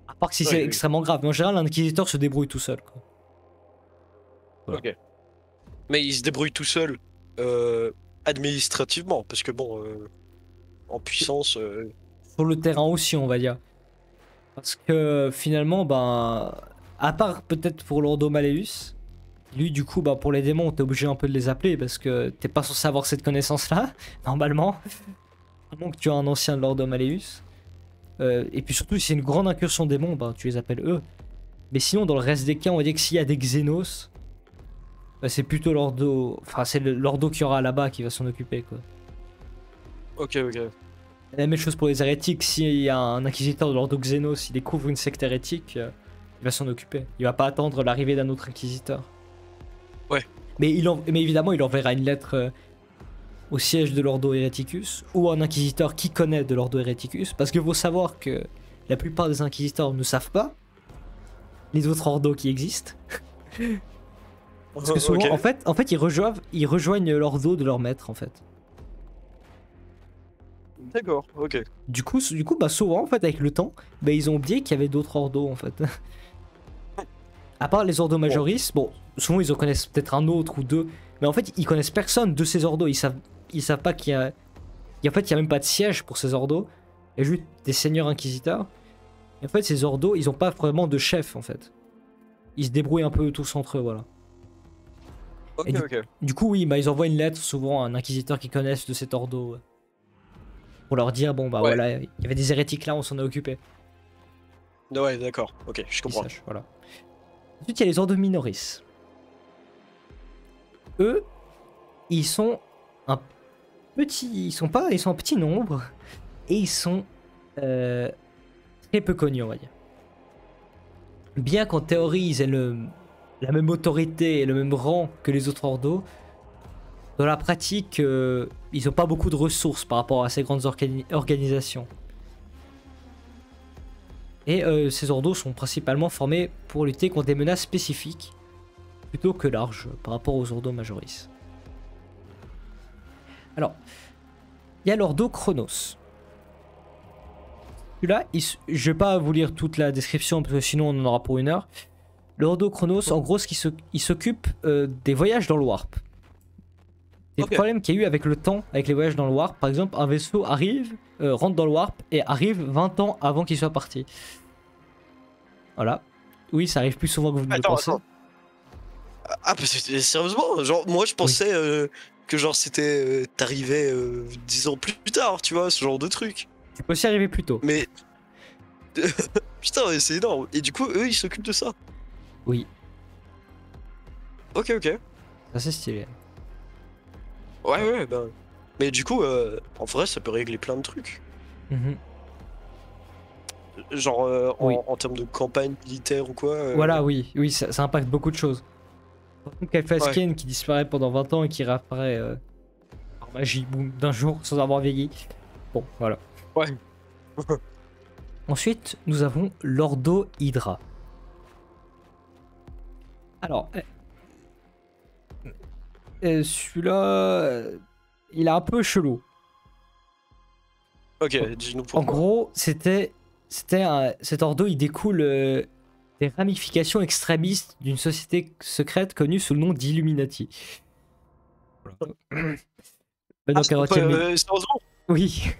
À part que si Ouais, c'est oui. extrêmement grave. Mais en général, l'inquisiteur se débrouille tout seul, quoi. Voilà. Ok. Mais il se débrouille tout seul administrativement, parce que bon, en puissance. Sur le terrain aussi, on va dire. Parce que finalement, ben, à part peut-être pour l'Ordo Malleus, Lui, du coup, bah, pour les démons, t'es obligé un peu de les appeler parce que t'es pas censé avoir cette connaissance-là, normalement. À moins que tu as un ancien Lordo Malleus. Et puis surtout, si c'est une grande incursion démon, bah, tu les appelles eux. Mais sinon, dans le reste des cas, on va dire que s'il y a des Xénos, bah, c'est plutôt Lordo. Enfin, c'est le Lordo qu'il y aura là-bas qui va s'en occuper, quoi. Ok, ok. La même chose pour les hérétiques, s'il y a un inquisiteur de l'Ordo Xénos, il découvre une secte hérétique, il va s'en occuper. Il va pas attendre l'arrivée d'un autre inquisiteur. Ouais. Mais évidemment, il enverra une lettre au siège de l'Ordo Hereticus ou un inquisiteur qui connaît de l'Ordo Hereticus, parce qu'il faut savoir que la plupart des inquisiteurs ne savent pas les autres ordos qui existent. Parce que souvent, Ok. en fait, ils rejoignent l'ordo de leur maître, en fait. D'accord, ok. Du coup, bah, souvent, en fait, avec le temps, bah, ils ont oublié qu'il y avait d'autres ordos, en fait. À part les ordos majoris, bon, souvent ils en connaissent peut-être un autre ou deux, mais en fait, ils connaissent personne de ces ordos. Ils savent pas qu'il y a... En fait, il y a même pas de siège pour ces ordos. Il y a juste des seigneurs inquisiteurs. Et en fait, ces ordos, ils ont pas vraiment de chef, en fait. Ils se débrouillent un peu tous entre eux, voilà. Ok, Et ok. Du coup, oui, bah, ils envoient une lettre souvent à un inquisiteur qu'ils connaissent de cet ordo. Pour leur dire, bon, bah Ouais. voilà, il y avait des hérétiques là, on s'en est occupé. Ouais, d'accord, ok, je Qu'ils comprends. sachent, voilà. Ensuite, il y a les ordos minoris. Eux, ils sont un petit... Ils sont en petit nombre. Et ils sont très peu connus, on va dire. Bien qu'en théorie, ils aient la même autorité et le même rang que les autres ordos, dans la pratique, ils n'ont pas beaucoup de ressources par rapport à ces grandes organisations. Et ces ordos sont principalement formés pour lutter contre des menaces spécifiques, plutôt que larges par rapport aux ordos majoris. Alors, il y a l'ordo Chronos. Celui-là, je vais pas vous lire toute la description parce que sinon on en aura pour 1 heure. L'ordo Chronos, en gros, il s'occupe des voyages dans le warp. Des Ok. problèmes qu'il y a eu avec le temps, avec les voyages dans le warp. Par exemple, un vaisseau arrive, rentre dans le warp et arrive 20 ans avant qu'il soit parti. Voilà. Oui, ça arrive plus souvent que vous ne le pensez. Attends. Ah, parce que sérieusement, genre, moi je pensais que genre c'était. T'arrivais 10 ans plus tard, tu vois, ce genre de truc. Tu peux aussi arriver plus tôt. Mais. Putain, mais c'est énorme. Et du coup, eux, ils s'occupent de ça. Oui, Ok, ok. ça c'est stylé. Ouais, bah. Mais du coup, en vrai, ça peut régler plein de trucs. Mhm. Genre, Oui. en termes de campagne militaire ou quoi. Voilà, oui, ça impacte beaucoup de choses. Par exemple, Kalfasken qui disparaît pendant 20 ans et qui réapparaît par magie, boum, d'un jour sans avoir vieilli. Bon, voilà. Ouais. Ensuite, nous avons l'Ordo Hydra. Alors, celui-là, il est un peu chelou. Ok, dis-nous pourquoi. En gros, cet ordo, il découle des ramifications extrémistes d'une société secrète connue sous le nom d'Illuminati. Voilà. Ah, Donc, c'est alors, pas, sérieusement. oui,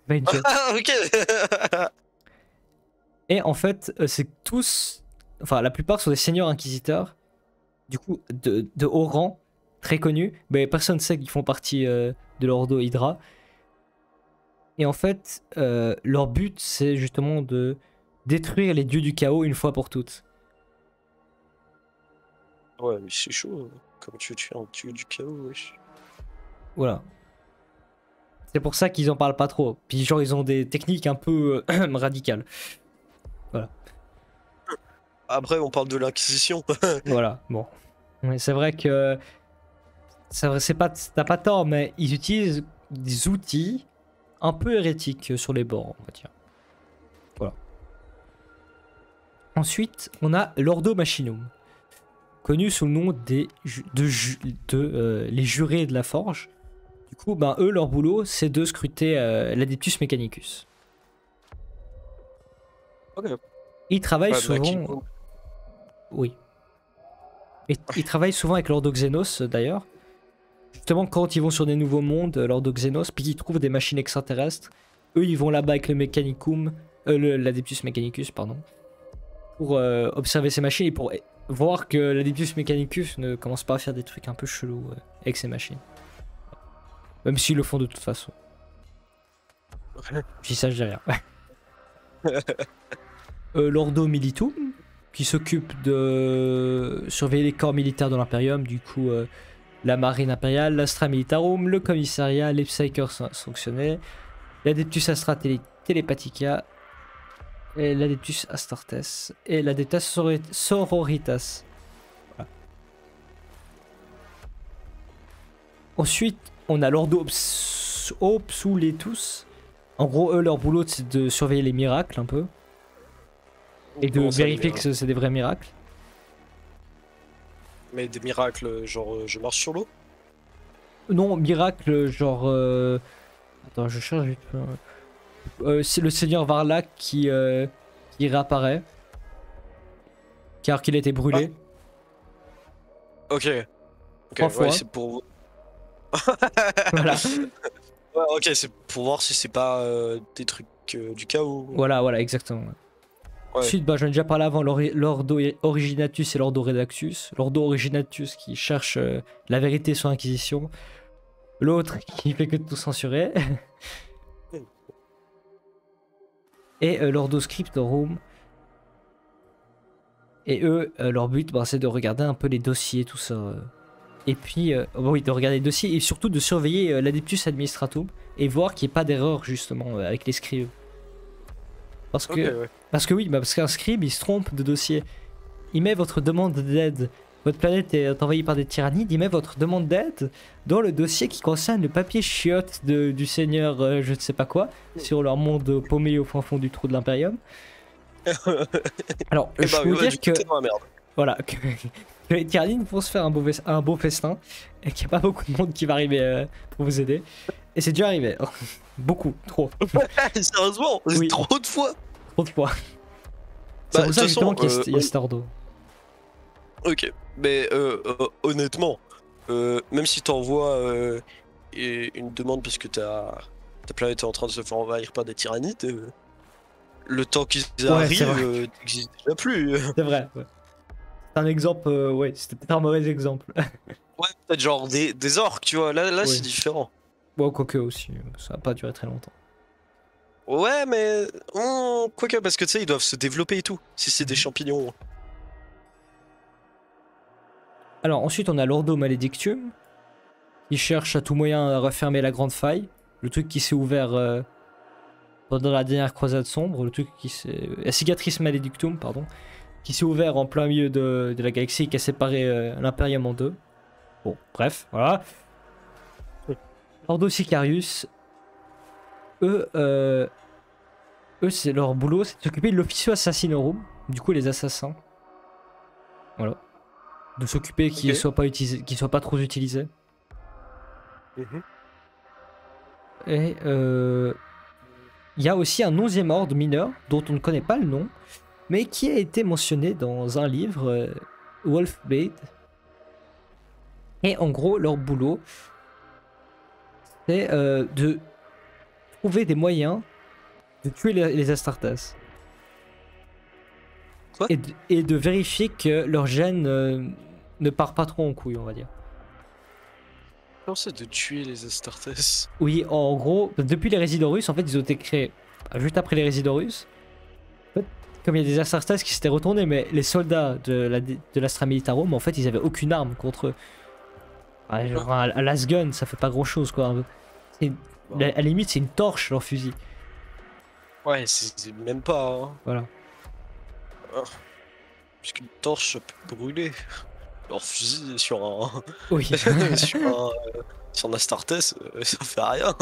Avengers. Ah, ok. Et en fait, c'est tous, enfin la plupart sont des seigneurs inquisiteurs, du coup de haut rang, très connus, mais personne ne sait qu'ils font partie de l'Ordo Hydra. Et en fait, leur but c'est justement de détruire les dieux du chaos une fois pour toutes. Ouais, mais c'est chaud. Comment tu veux tuer un dieu du chaos, wesh. Voilà. C'est pour ça qu'ils en parlent pas trop. Puis genre ils ont des techniques un peu radicales. Après, on parle de l'Inquisition. Voilà, bon. Ouais, c'est vrai que t'as pas tort, mais ils utilisent des outils un peu hérétiques sur les bords, on va dire. Voilà. Ensuite, on a l'Ordo Machinum, connu sous le nom des les jurés de la Forge. Du coup, ben, eux, leur boulot, c'est de scruter l'Adeptus Mechanicus. Ok. Ils travaillent Ouais, souvent... Oui. Et ils travaillent souvent avec l'Ordo Xenos d'ailleurs. Justement, quand ils vont sur des nouveaux mondes, l'Ordo Xenos, puis qu'ils trouvent des machines extraterrestres, eux ils vont là-bas avec le Mechanicum, l'Adeptus Mechanicus, pardon, pour observer ces machines et pour voir que l'Adeptus Mechanicus ne commence pas à faire des trucs un peu chelous avec ses machines. Même s'ils le font de toute façon. Si ça, je dis rien. L'Ordo Militum, qui s'occupe de surveiller les corps militaires de l'Imperium, du coup la marine impériale, l'Astra Militarum, le commissariat, les Psychers sanctionnés, l'Adeptus Astra Telepathica, et l'Adeptus Astartes, et l'Adeptus Sororitas. Voilà. Ensuite, on a l'Ordo Obsuletus. En gros, eux, leur boulot, c'est de surveiller les miracles un peu. Et de vérifier que c'est des vrais miracles. Mais des miracles, genre je marche sur l'eau? Non, miracle, genre... Attends, je cherche vite. C'est le seigneur Varlak qui réapparaît. Car qu'il a été brûlé. Ok. Ok, 3 fois. ouais, c'est pour... Voilà. Ouais, ok, c'est pour voir si c'est pas des trucs du chaos. Voilà, exactement. Ouais. Ensuite, bah, j'en ai déjà parlé avant, l'Ordo Originatus et l'Ordo Redactus. L'Ordo Originatus qui cherche la vérité sur l'Inquisition. L'autre qui fait que de tout censurer. Et l'Ordo Scriptorum. Et eux, leur but, bah, c'est de regarder un peu les dossiers, tout ça. Et puis, oui, de regarder les dossiers et surtout de surveiller l'Adeptus Administratum et voir qu'il n'y ait pas d'erreur, justement, avec les scribes. Parce que, parce qu'un scribe, il se trompe de dossier. Il met votre demande d'aide. Votre planète est envahie par des tyrannides. Il met votre demande d'aide dans le dossier qui concerne le papier chiotte du seigneur je ne sais pas quoi, sur leur monde paumé au fin fond du trou de l'Imperium. Alors, je peux vous dire que... Voilà, que les tyrannides vont se faire un beau festin et qu'il n'y a pas beaucoup de monde qui va arriver pour vous aider. Et c'est déjà arrivé. Beaucoup, trop. Sérieusement, Oui. trop de fois. Trop de fois. C'est pour ça justement qu'il y a cet ordo. Ok, mais honnêtement, même si t'envoies une demande parce que ta planète est en train de se faire envahir par des tyrannides, le temps qu'ils arrivent n'existe déjà plus. C'est vrai. Ouais. C'est un exemple, ouais, c'était peut-être un mauvais exemple. Ouais, peut-être genre des orques, tu vois, là Oui. c'est différent. Bon, quoique aussi, ça n'a pas duré très longtemps. Ouais, mais quoique, parce que tu sais, ils doivent se développer et tout, si c'est des champignons. Alors ensuite on a l'Ordo Maledictum, qui cherche à tout moyen à refermer la grande faille, le truc qui s'est ouvert pendant la dernière croisade sombre, le truc qui s'est... La cicatrice Maledictum, pardon, qui s'est ouvert en plein milieu de la galaxie et qui a séparé l'Imperium en deux. Bon, bref, voilà. L'Ordo Sicarius, eux c'est leur boulot, c'est de s'occuper de l'Officio Assassinorum, du coup les assassins. Voilà. De s'occuper qu'ils soient pas trop utilisés. Et il y a aussi un 11e ordre mineur dont on ne connaît pas le nom, mais qui a été mentionné dans un livre, Wolfbait. Et en gros, leur boulot, c'est de trouver des moyens de tuer les Astartes. Quoi ? Et de vérifier que leur gène ne part pas trop en couille, on va dire. Comment ça de tuer les Astartes? Oui, en gros, depuis les Résidorus, en fait, ils ont été créés juste après les Résidorus. En fait, comme il y a des Astartes qui s'étaient retournés, mais les soldats de l'Astra Militarum, en fait, ils avaient aucune arme contre eux. Ouais, genre, un las gun, ça fait pas grand chose, quoi. À la limite, c'est une torche, leur fusil. Ouais, c'est même pas. Hein. Voilà. Puisqu'une torche peut brûler. Leur fusil sur un. Oui. sur un Astartes, ça fait rien.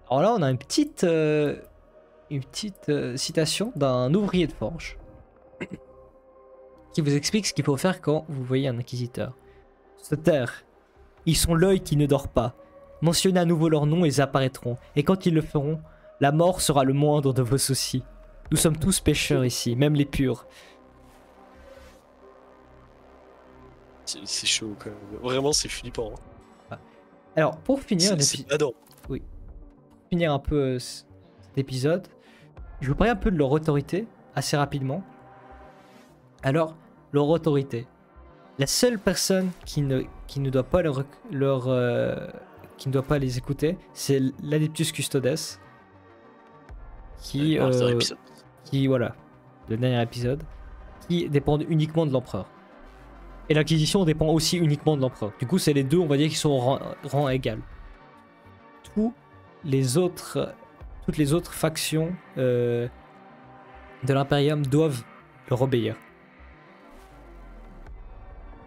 Alors là, on a une petite citation d'un ouvrier de forge qui vous explique ce qu'il faut faire quand vous voyez un inquisiteur. Se taire. Ils sont l'œil qui ne dort pas. Mentionnez à nouveau leur nom et ils apparaîtront. Et quand ils le feront, la mort sera le moindre de vos soucis. Nous sommes tous pécheurs ici, même les purs. C'est chaud quand même. Vraiment, c'est flippant. Alors, pour finir, finir un peu cet épisode, je vous parler un peu de leur autorité assez rapidement. Alors, leur autorité. La seule personne qui ne doit pas qui ne doit pas les écouter, c'est l'Adeptus Custodes, qui, dans le dernier épisode. voilà, le dernier épisode, qui dépendent uniquement de l'empereur. Et l'Inquisition dépend aussi uniquement de l'empereur. Du coup, c'est les deux, on va dire, qui sont au rang égal. Toutes les autres factions de l'Imperium doivent leur obéir.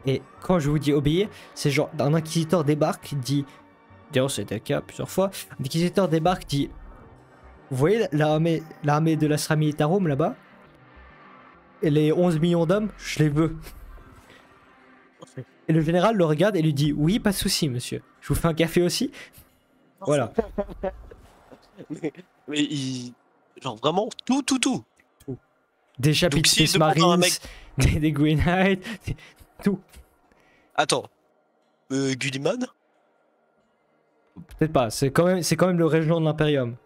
Et quand je vous dis obéir, c'est genre un inquisiteur débarque, dit, d'ailleurs c'était le cas plusieurs fois, un inquisiteur débarque, dit, vous voyez l'armée de l'Astra Militarum là-bas, et les 11 millions d'hommes, je les veux. Et le général le regarde et lui dit, oui, pas de souci, monsieur, je vous fais un café aussi. Voilà. Mais il... Genre vraiment tout. Des chapitres s'il Space demande à un Marines, mec- des Green Knights, tout. Attends. Gulliman? Peut-être pas, c'est quand même le régiment de l'Imperium.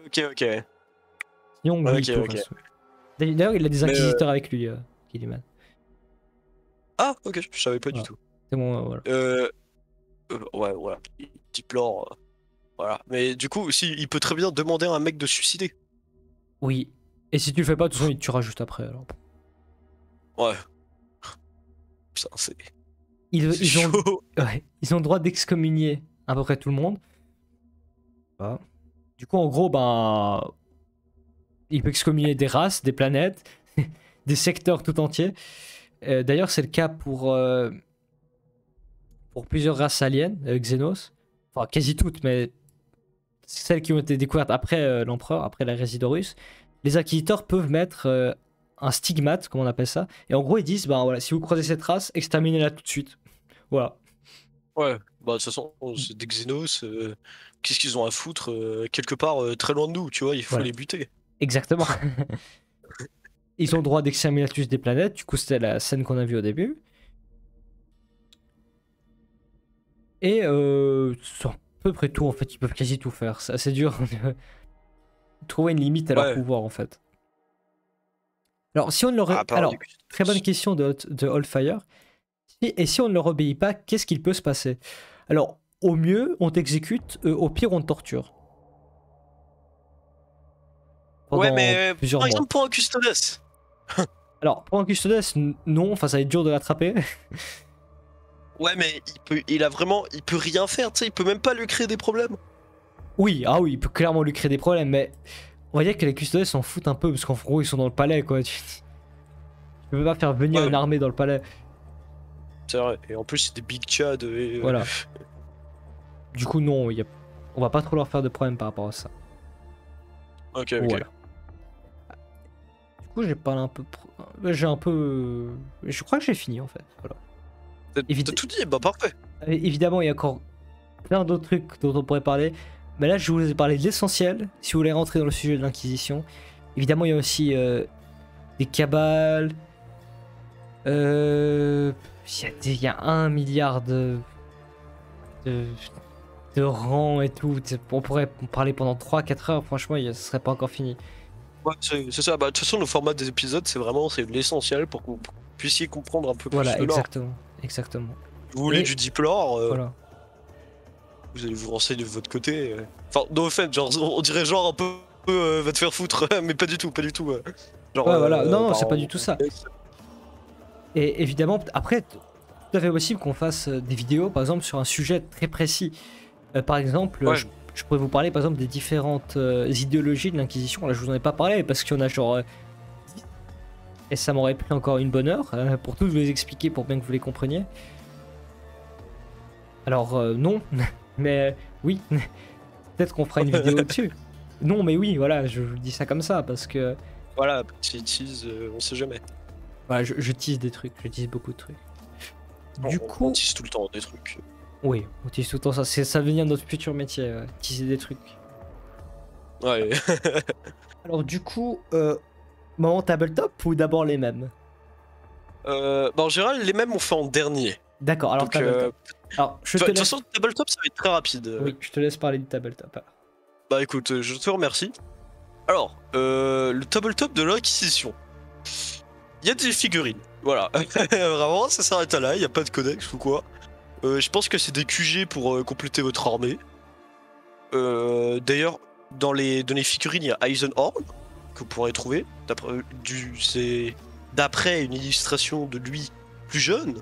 Ok. Sinon, oui, Ok. tout reste. D'ailleurs, il a des Mais, inquisiteurs avec lui, Gilliman. Ah, ok, je savais pas du Voilà. tout. C'est bon, voilà. Ouais, voilà. Il déplore. Voilà. Mais du coup, aussi, il peut très bien demander à un mec de se suicider. Oui. Et si tu le fais pas, de toute façon, il te tuera juste après. Alors. Ouais. Putain, c'est Ils ont, chaud. ouais, ils ont le droit d'excommunier à peu près tout le monde. Voilà. Du coup, en gros, ben, il peut excommunier des races, des planètes, des secteurs tout entiers. D'ailleurs, c'est le cas pour plusieurs races aliens, Xenos. Enfin, quasi toutes, mais celles qui ont été découvertes après l'empereur, après la Résidorus. Les inquisiteurs peuvent mettre un stigmate, comme on appelle ça. Et en gros, ils disent, ben voilà, si vous croisez cette race, exterminez-la tout de suite. Voilà. Ouais, bah de toute façon, c'est des Xenos. Qu'est-ce qu'ils ont à foutre quelque part très loin de nous, tu vois, il faut Voilà. les buter. Exactement. Ils ont le droit d'exterminatus des planètes. Du coup, c'était la scène qu'on a vue au début. Et c'est à peu près tout, en fait. Ils peuvent quasi tout faire. C'est assez dur de trouver une limite à leur Ouais. pouvoir, en fait. Alors, si on ne leur... Ah, par Alors, du- très bonne question de Hellfire. Et si on ne leur obéit pas, qu'est-ce qu'il peut se passer? Alors, au mieux, on t'exécute. Au pire, on te torture. Ouais, Pendant mais plusieurs par mois. exemple, pour un Custodes. Alors, pour un Custodes, non. Enfin, ça va être dur de l'attraper. Ouais, mais il peut rien faire, tu sais, il peut même pas lui créer des problèmes. Oui, ah oui, il peut clairement lui créer des problèmes, mais on va dire que les custodes s'en foutent un peu parce qu'en gros ils sont dans le palais quoi. Tu peux pas faire venir Ouais. une armée dans le palais. C'est vrai, et en plus, c'est des big chad. Et, Voilà. Du coup, non, on va pas trop leur faire de problème par rapport à ça. Ok. Voilà. Du coup, j'ai parlé un peu. J'ai un peu. Je crois que j'ai fini en fait. Voilà. T'as tout dit, bah parfait. Évidemment, il y a encore plein d'autres trucs dont on pourrait parler. Mais là, je vous ai parlé de l'essentiel. Si vous voulez rentrer dans le sujet de l'Inquisition, évidemment, il y a aussi des cabales. Il y a 1 milliard de rangs et tout. On pourrait en parler pendant 3-4 heures. Franchement, ce serait pas encore fini. Ouais, c'est ça, bah de toute façon, le format des épisodes, c'est l'essentiel pour que vous puissiez comprendre un peu plus Voilà, le lore. exactement. Vous voulez Et- du deep lore, Voilà. vous allez vous renseigner de votre côté. Enfin, no offense, genre, on dirait genre un peu va te faire foutre, mais pas du tout. Genre, Ouais, voilà. Non, par- c'est pas du tout ça. Et évidemment, après, tout à fait possible qu'on fasse des vidéos, par exemple, sur un sujet très précis. Par exemple, Ouais. je pourrais vous parler, par exemple, des différentes idéologies de l'Inquisition. Là, je vous en ai pas parlé parce qu'il y en a genre 10. Et ça m'aurait pris encore une bonne heure pour tout vous les expliquer, pour bien que vous les compreniez. Alors, non, mais oui. Peut-être qu'on fera une vidéo dessus. Non, mais oui, voilà, je vous dis ça comme ça parce que Voilà, petit tease, on sait jamais. voilà, je tease des trucs, je tease beaucoup de trucs. Du On coup, tease tout le temps des trucs. oui, on tease tout le temps ça. Ça va devenir notre futur métier, teaser des trucs. Ouais. Alors, du coup, moment tabletop ou d'abord les mêmes? Bah, en général, les mêmes on fait en dernier. D'accord, alors Donc, tabletop. Alors, je de te toute laisse. façon, tabletop, ça va être très rapide. Oui, je te laisse parler du tabletop. Alors. Bah écoute, je te remercie. Alors, le tabletop de l'Inquisition. Il y a des figurines, voilà. Vraiment, ça s'arrête à là, il n'y a pas de codex ou quoi. Je pense que c'est des QG pour compléter votre armée. D'ailleurs, dans les figurines, il y a Eisenhorn, que vous pourrez trouver. C'est d'après une illustration de lui plus jeune.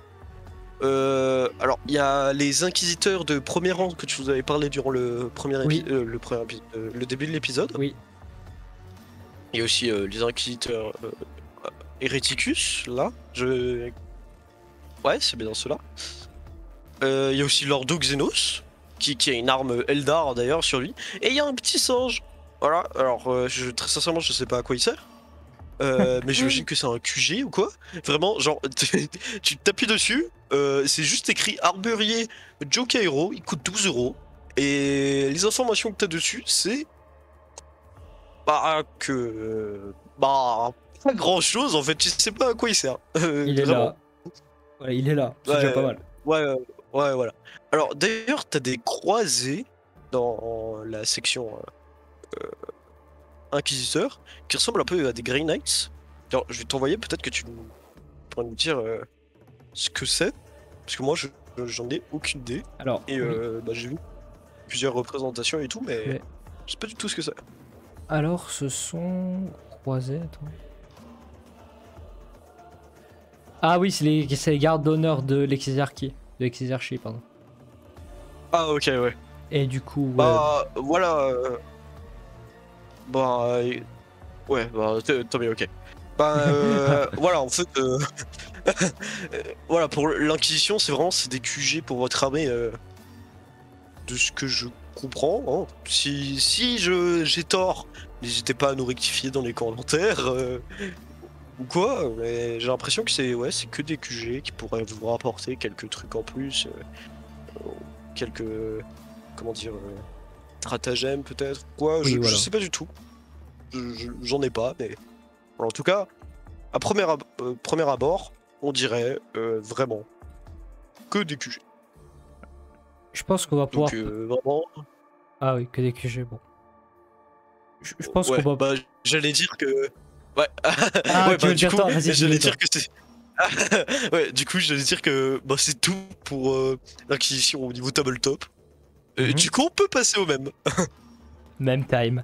Alors, il y a les inquisiteurs de premier rang que tu vous avais parlé durant le Oui. le début de l'épisode. Oui. Il y a aussi les inquisiteurs Hereticus, là. Ouais, c'est bien ceux-là. Il y a aussi l'Ordo Xenos, qui a une arme Eldar d'ailleurs sur lui. Et il y a un petit singe. Voilà, alors très sincèrement, je sais pas à quoi il sert. Mais j'imagine que c'est un QG ou quoi. Vraiment, genre, tu t'appuies dessus, c'est juste écrit Arburier Joe Cairo, il coûte 12 €. Et les informations que t'as dessus, c'est. Bah, bah, pas grand chose en fait, tu sais pas à quoi il sert. Il est Vraiment. là. Ouais, il est là. C'est Ouais, déjà pas mal. ouais, voilà. Alors d'ailleurs, t'as des croisés dans la section Inquisiteur qui ressemblent un peu à des Grey Knights. Alors, je vais t'envoyer, peut-être que tu pourrais nous dire ce que c'est. Parce que moi, j'en ai aucune idée. Alors, Et oui. bah, j'ai vu plusieurs représentations et tout, mais Ouais. je sais pas du tout ce que c'est. Alors, ce sont croisés. Attends. Ah oui, c'est les gardes d'honneur de l'exarchie. De l'exarchie, pardon. Ah, ok, ouais. Et du coup, ouais. Bah, voilà. Bah, ouais, bah, tant mieux, ok. Bah, voilà, en fait, voilà, pour l'Inquisition, c'est des QG pour votre armée, de ce que je comprends. Hein. Si j'ai tort, n'hésitez pas à nous rectifier dans les commentaires, ou quoi, mais j'ai l'impression que c'est que des QG qui pourraient vous rapporter quelques trucs en plus, quelques, comment dire, stratagèmes peut-être, quoi, Oui, voilà. je sais pas du tout. J'en ai pas, mais en tout cas, à premier abord, on dirait vraiment que des QG. Je pense qu'on va pouvoir. Donc vraiment, Ah oui, que des QG, bon. Je pense ouais, qu'on va. bah j'allais dire que, ouais, Ah, ouais, tu veux bah le du dire coup, toi? Vas-y, j'allais dis-le toi. dire que c'est, ouais, du coup, j'allais dire que bah c'est tout pour l'acquisition au niveau tabletop. Et Mhm. du coup, on peut passer au même. Même time.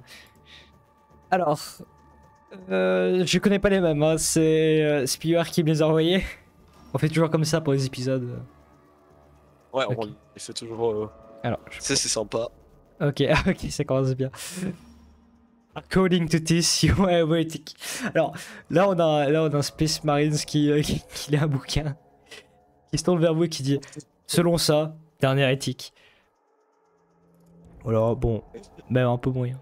Alors, je connais pas les mêmes, hein. C'est Spielberg qui me les a envoyés. On fait toujours comme ça pour les épisodes. Ouais, Ok. on les fait toujours. Alors, C'est sympa. ok, ok, ça commence bien. According to this, you are heretic. Alors, là on a un Space Marines qui lit un bouquin, qui se tourne vers vous et qui dit, selon ça, t'es un hérétique. Alors, bon, même un peu moyen.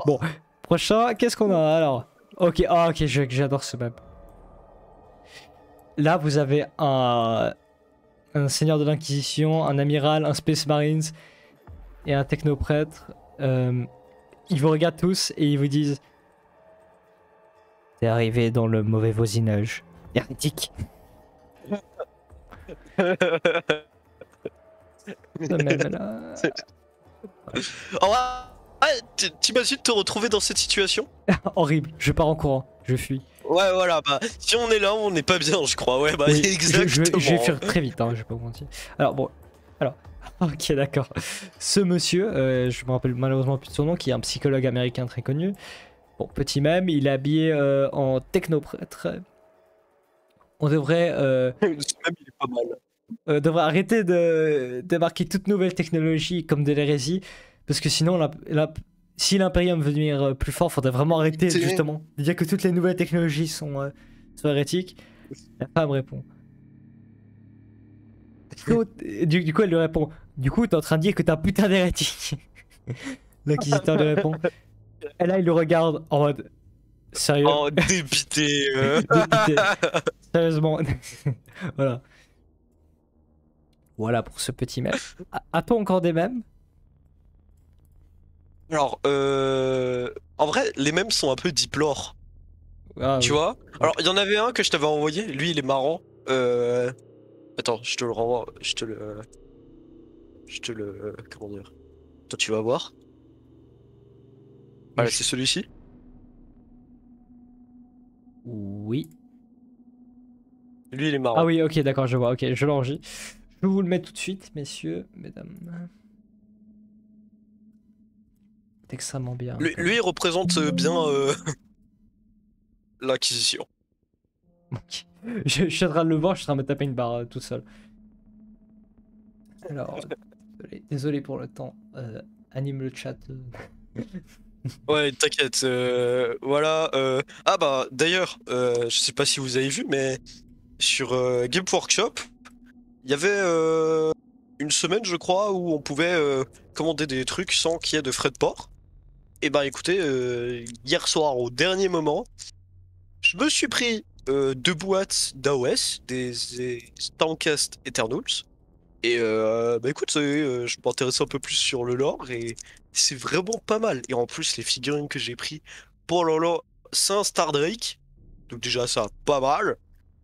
Bon, prochain, qu'est-ce qu'on a alors? Ok, ah, ok, j'adore ce map. Là, vous avez un seigneur de l'Inquisition, un amiral, un Space Marines et un technoprêtre. Ils vous regardent tous et ils vous disent: t'es arrivé dans le mauvais voisinage. Hérétique. Mais voilà. Oh, t'imagines te retrouver dans cette situation? Horrible, je pars en courant, je fuis. Ouais, voilà, bah, si on est là, on n'est pas bien, je crois. Ouais, bah, Oui, exactement. je vais fuir très vite, hein, je vais pas vous mentir. Alors, bon, alors, ok, d'accord. Ce monsieur, je me rappelle malheureusement plus de son nom, qui est un psychologue américain très connu. Bon, petit même, il est habillé en technoprêtre. On devrait, Ce même, il est pas mal. devrait arrêter de marquer toute nouvelle technologie comme de l'hérésie, parce que sinon, si l'Imperium veut devenir plus fort, faudrait vraiment arrêter C'est- justement de dire que toutes les nouvelles technologies sont hérétiques. La femme répond. Du coup, elle lui répond: du coup, t'es en train de dire que t'es un putain d'hérétique. L'inquisiteur lui répond. Et là, il le regarde en mode: sérieux? Oh, dépité. Dépité. Sérieusement. Voilà. Voilà pour ce petit mème. A-t-on encore des mèmes? Alors, en vrai, les mêmes sont un peu diplore, Ah, tu oui. vois. Alors, il y en avait un que je t'avais envoyé, lui, il est marrant. Attends, je te le renvoie, je te le, comment dire. Toi, tu vas voir. Voilà, c'est celui-ci. Oui. Lui, il est marrant. Ah oui, ok, d'accord, je vois. Ok, je l'enregistre. Je vais vous le mettre tout de suite, messieurs, mesdames. C'est extrêmement bien. Lui, il représente bien l'Inquisition. Ok. Je suis en train de le voir, je suis en train de me taper une barre tout seul. Alors, désolé pour le temps. Anime le chat. Ouais, t'inquiète. Voilà. Ah bah, d'ailleurs, je sais pas si vous avez vu, mais sur Game Workshop, il y avait une semaine, je crois, où on pouvait commander des trucs sans qu'il y ait de frais de port. Et bah écoutez, hier soir, au dernier moment, je me suis pris 2 boîtes d'AOS, des Stormcast Eternals. Et bah écoute, je m'intéresse un peu plus sur le lore et c'est vraiment pas mal. Et en plus, les figurines que j'ai pris, pour Lolo, c'est un Star Drake. Donc déjà ça, pas mal.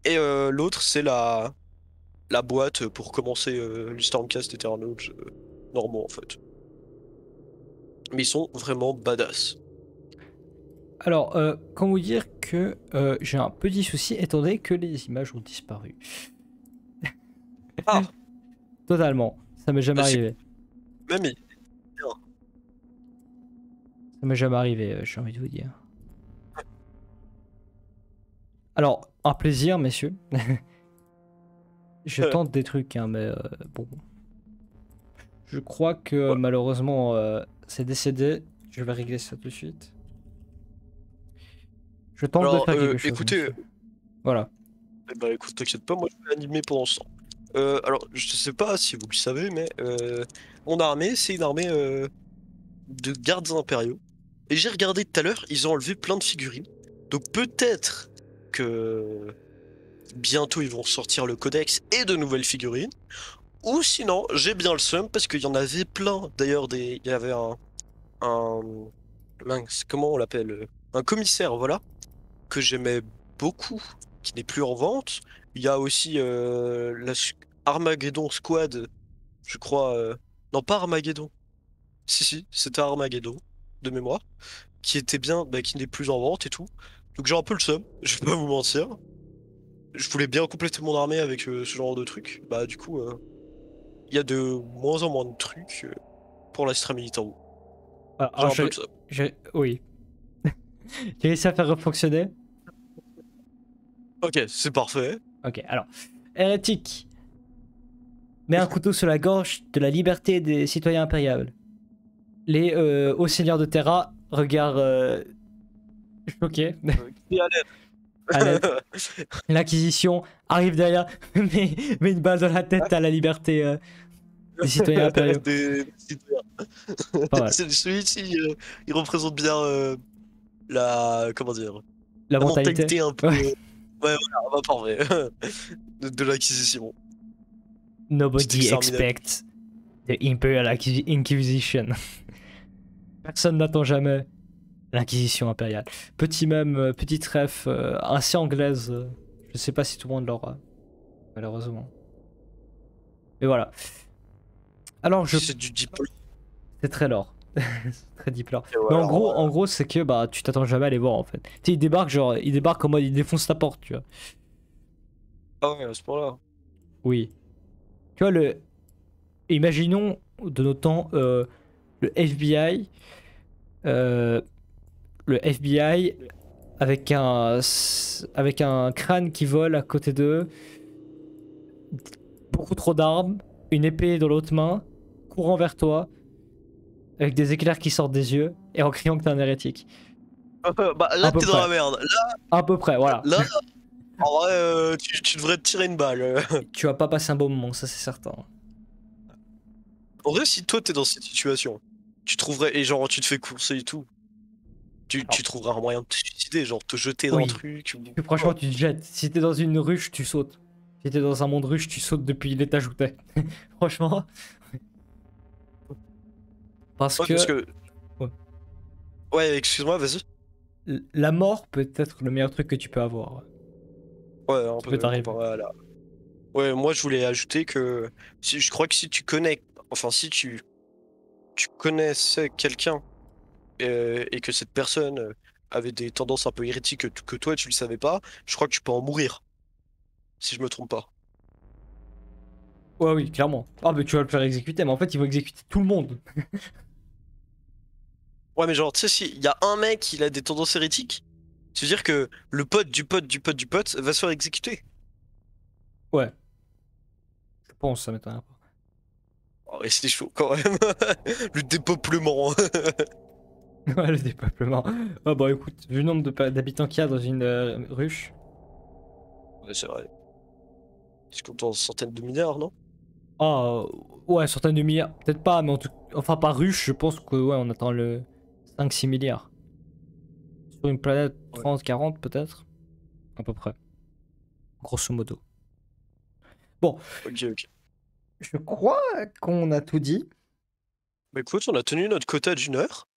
Et l'autre, c'est la boîte pour commencer le Stormcast Eternals normaux en fait. Mais ils sont vraiment badass. Alors, comment vous dire que j'ai un petit souci étant donné que les images ont disparu. Ah, Totalement. Ça m'est jamais Bah, c'est- arrivé. même Ça m'est jamais arrivé, j'ai envie de vous dire. Alors, un plaisir, messieurs. Je tente des trucs, hein, mais bon. Je crois que Ouais. malheureusement, c'est décédé. Je vais régler ça tout de suite. Je tente de Alors, faire quelque chose. écoutez, monsieur. Voilà. bah écoute, t'inquiète pas, moi je vais animer pendant ce temps. Alors, je sais pas si vous le savez, mais mon armée, c'est une armée de gardes impériaux. Et j'ai regardé tout à l'heure, ils ont enlevé plein de figurines. Donc peut-être que bientôt ils vont sortir le codex et de nouvelles figurines. Ou sinon, j'ai bien le seum parce qu'il y en avait plein. D'ailleurs, il y avait un, mince, comment on l'appelle? Un commissaire, voilà, que j'aimais beaucoup, qui n'est plus en vente. Il y a aussi Armageddon Squad, je crois. Non, pas Armageddon. Si, c'était Armageddon, de mémoire. Qui était bien, bah, qui n'est plus en vente et tout. Donc j'ai un peu le seum, je vais pas vous mentir. Je voulais bien compléter mon armée avec ce genre de trucs. Bah du coup, il y a de moins en moins de trucs pour l'Astra Militarum. J'ai Alors, un peu le seum. oui. J'ai réussi à faire fonctionner. Ok, c'est parfait. Ok, alors. Hérétique. Met un couteau sur la gorge de la liberté des citoyens impériaux. Les hauts seigneurs de Terra, regard choqué. Et à l'aide. À l'aide. L'Inquisition arrive derrière, met une balle dans la tête à la liberté des citoyens impériaux. Des citoyens. Pas mal. Celui-ci, il représente bien comment dire, La la mentalité. mentalité un peu. Ouais. Ouais, voilà, bah, parfait. de l'Inquisition. Petite Nobody extermination. expects the Imperial Inquisition. Personne n'attend jamais l'Inquisition impériale. Petite ref assez anglaise. Je sais pas si tout le monde l'aura, malheureusement. Mais voilà. Alors C'est du deep. c'est très lore. C'est très deep lore. Et Mais voilà, en gros, c'est que bah tu t'attends jamais à les voir en fait. Tu sais, il débarque en mode il défonce ta porte, tu vois. Ah ouais, à ce point-là. Oui. Tu vois imaginons de nos temps le FBI, euh, le FBI avec un crâne qui vole à côté d'eux, beaucoup trop d'armes, une épée dans l'autre main, courant vers toi, avec des éclairs qui sortent des yeux et en criant que t'es un hérétique. Bah À là, peu t'es dans près. la merde. À peu près, voilà. Là, en vrai, tu devrais te tirer une balle. Tu vas pas passer un bon moment, ça c'est certain. En vrai, si toi t'es dans cette situation, tu trouverais, et genre tu te fais courser et tout, tu trouveras un moyen de te suicider, genre te jeter dans Oui. un truc. Que franchement, tu te jettes. Si t'es dans une ruche, tu sautes. Si t'es dans un monde ruche, tu sautes depuis l'étage où t'es. Franchement. Parce Ouais, que parce que. Ouais. Ouais, excuse-moi, vas-y. la mort peut être le meilleur truc que tu peux avoir. Ouais, un Ça peu peut t'arriver. comparé à la- Ouais, moi je voulais ajouter que je crois que si tu connais, enfin si tu connaissais quelqu'un et que cette personne avait des tendances un peu hérétiques que toi tu le savais pas, je crois que tu peux en mourir. Si je me trompe pas. Ouais, oui, clairement. Ah, mais tu vas le faire exécuter, mais en fait, ils vont exécuter tout le monde. Ouais, mais genre, tu sais, s'il y a un mec qui a des tendances hérétiques, ça veut dire que le pote du pote du pote du pote va se faire exécuter. Ouais, je pense, ça m'étonnerait pas. Oh, et c'est chaud quand même. Le dépeuplement. Ouais, le dépeuplement. Ah, bah écoute, vu le nombre d'habitants qu'il y a dans une ruche. Ouais, c'est vrai. Je compte en centaines de milliards, non? Ah, ouais, centaines de milliards. Peut-être pas, mais en tout... enfin, par ruche, je pense que, ouais, on attend le 5-6 milliards. Sur une planète Ouais. 30, 40 peut-être. À peu près. Grosso modo. Bon, Ok, ok. je crois qu'on a tout dit. Bah écoute, on a tenu notre quota d'une heure.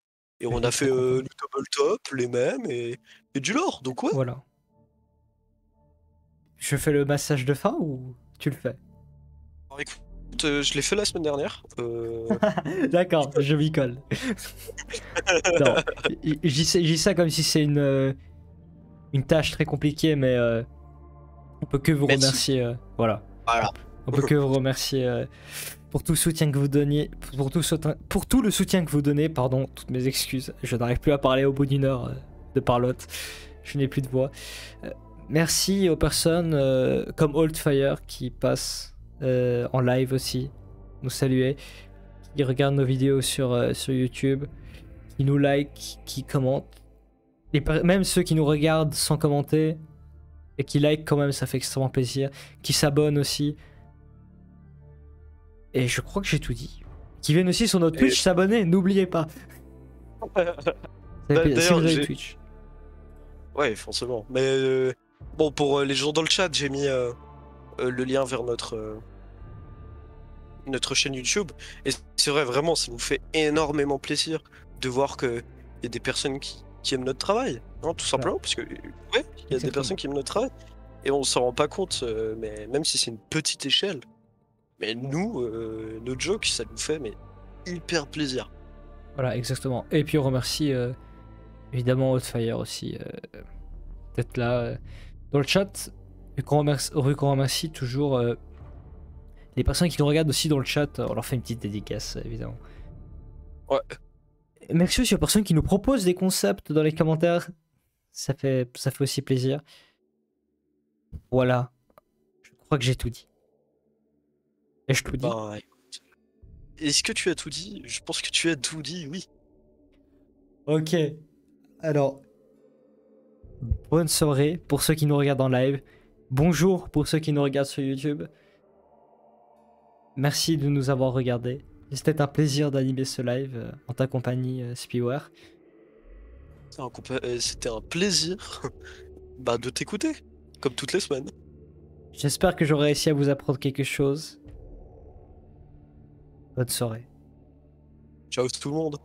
Et on J'étais a fait très content. le double top, les mêmes et du lore. Donc ouais. Voilà. Je fais le massage de fin ou tu le fais? Alors, écoute, je l'ai fait la semaine dernière. D'accord, je m'y colle. Non, j'y dis ça comme si c'est une tâche très compliquée, mais on peut que vous Merci. remercier. Voilà. Voilà. On peut que vous remercier pour tout le soutien que vous donniez, pour tout le soutien que vous donnez. Pardon, toutes mes excuses. Je n'arrive plus à parler au bout d'une heure de parlotte. Je n'ai plus de voix. Merci aux personnes comme Oldfire qui passent en live aussi, nous saluer, qui regardent nos vidéos sur YouTube, qui nous like, qui commentent. Même ceux qui nous regardent sans commenter et qui like quand même, ça fait extrêmement plaisir. Qui s'abonnent aussi. Et je crois que j'ai tout dit. Qui viennent aussi sur notre Twitch s'abonner, n'oubliez pas. Ça fait plaisir. Si vous avez Twitch. Ouais, forcément. Mais bon, pour les gens dans le chat, j'ai mis le lien vers notre chaîne YouTube. Et c'est vrai, vraiment, ça nous fait énormément plaisir de voir qu'il y a des personnes qui aiment notre travail. Hein, tout simplement, parce que, ouais, il y a des Exactement. personnes qui aiment notre travail. Et on s'en rend pas compte, mais même si c'est une petite échelle. Mais nous, nos jokes, ça nous fait mais hyper plaisir. Voilà, exactement. Et puis on remercie évidemment Hotfire aussi d'être là dans le chat. Vu qu'on remercie toujours les personnes qui nous regardent aussi dans le chat, on leur fait une petite dédicace évidemment. Ouais. Merci aussi aux personnes qui nous proposent des concepts dans les commentaires. Ça fait aussi plaisir. Voilà. Je crois que j'ai tout dit. Et je tout dis. Bah, écoute, est-ce que tu as tout dit? Je pense que tu as tout dit, oui. Ok. Alors, bonne soirée pour ceux qui nous regardent en live. Bonjour pour ceux qui nous regardent sur YouTube. Merci de nous avoir regardés. C'était un plaisir d'animer ce live en ta compagnie, Spiware. C'était un plaisir de t'écouter, comme toutes les semaines. J'espère que j'aurai réussi à vous apprendre quelque chose. Bonne soirée. Ciao tout le monde.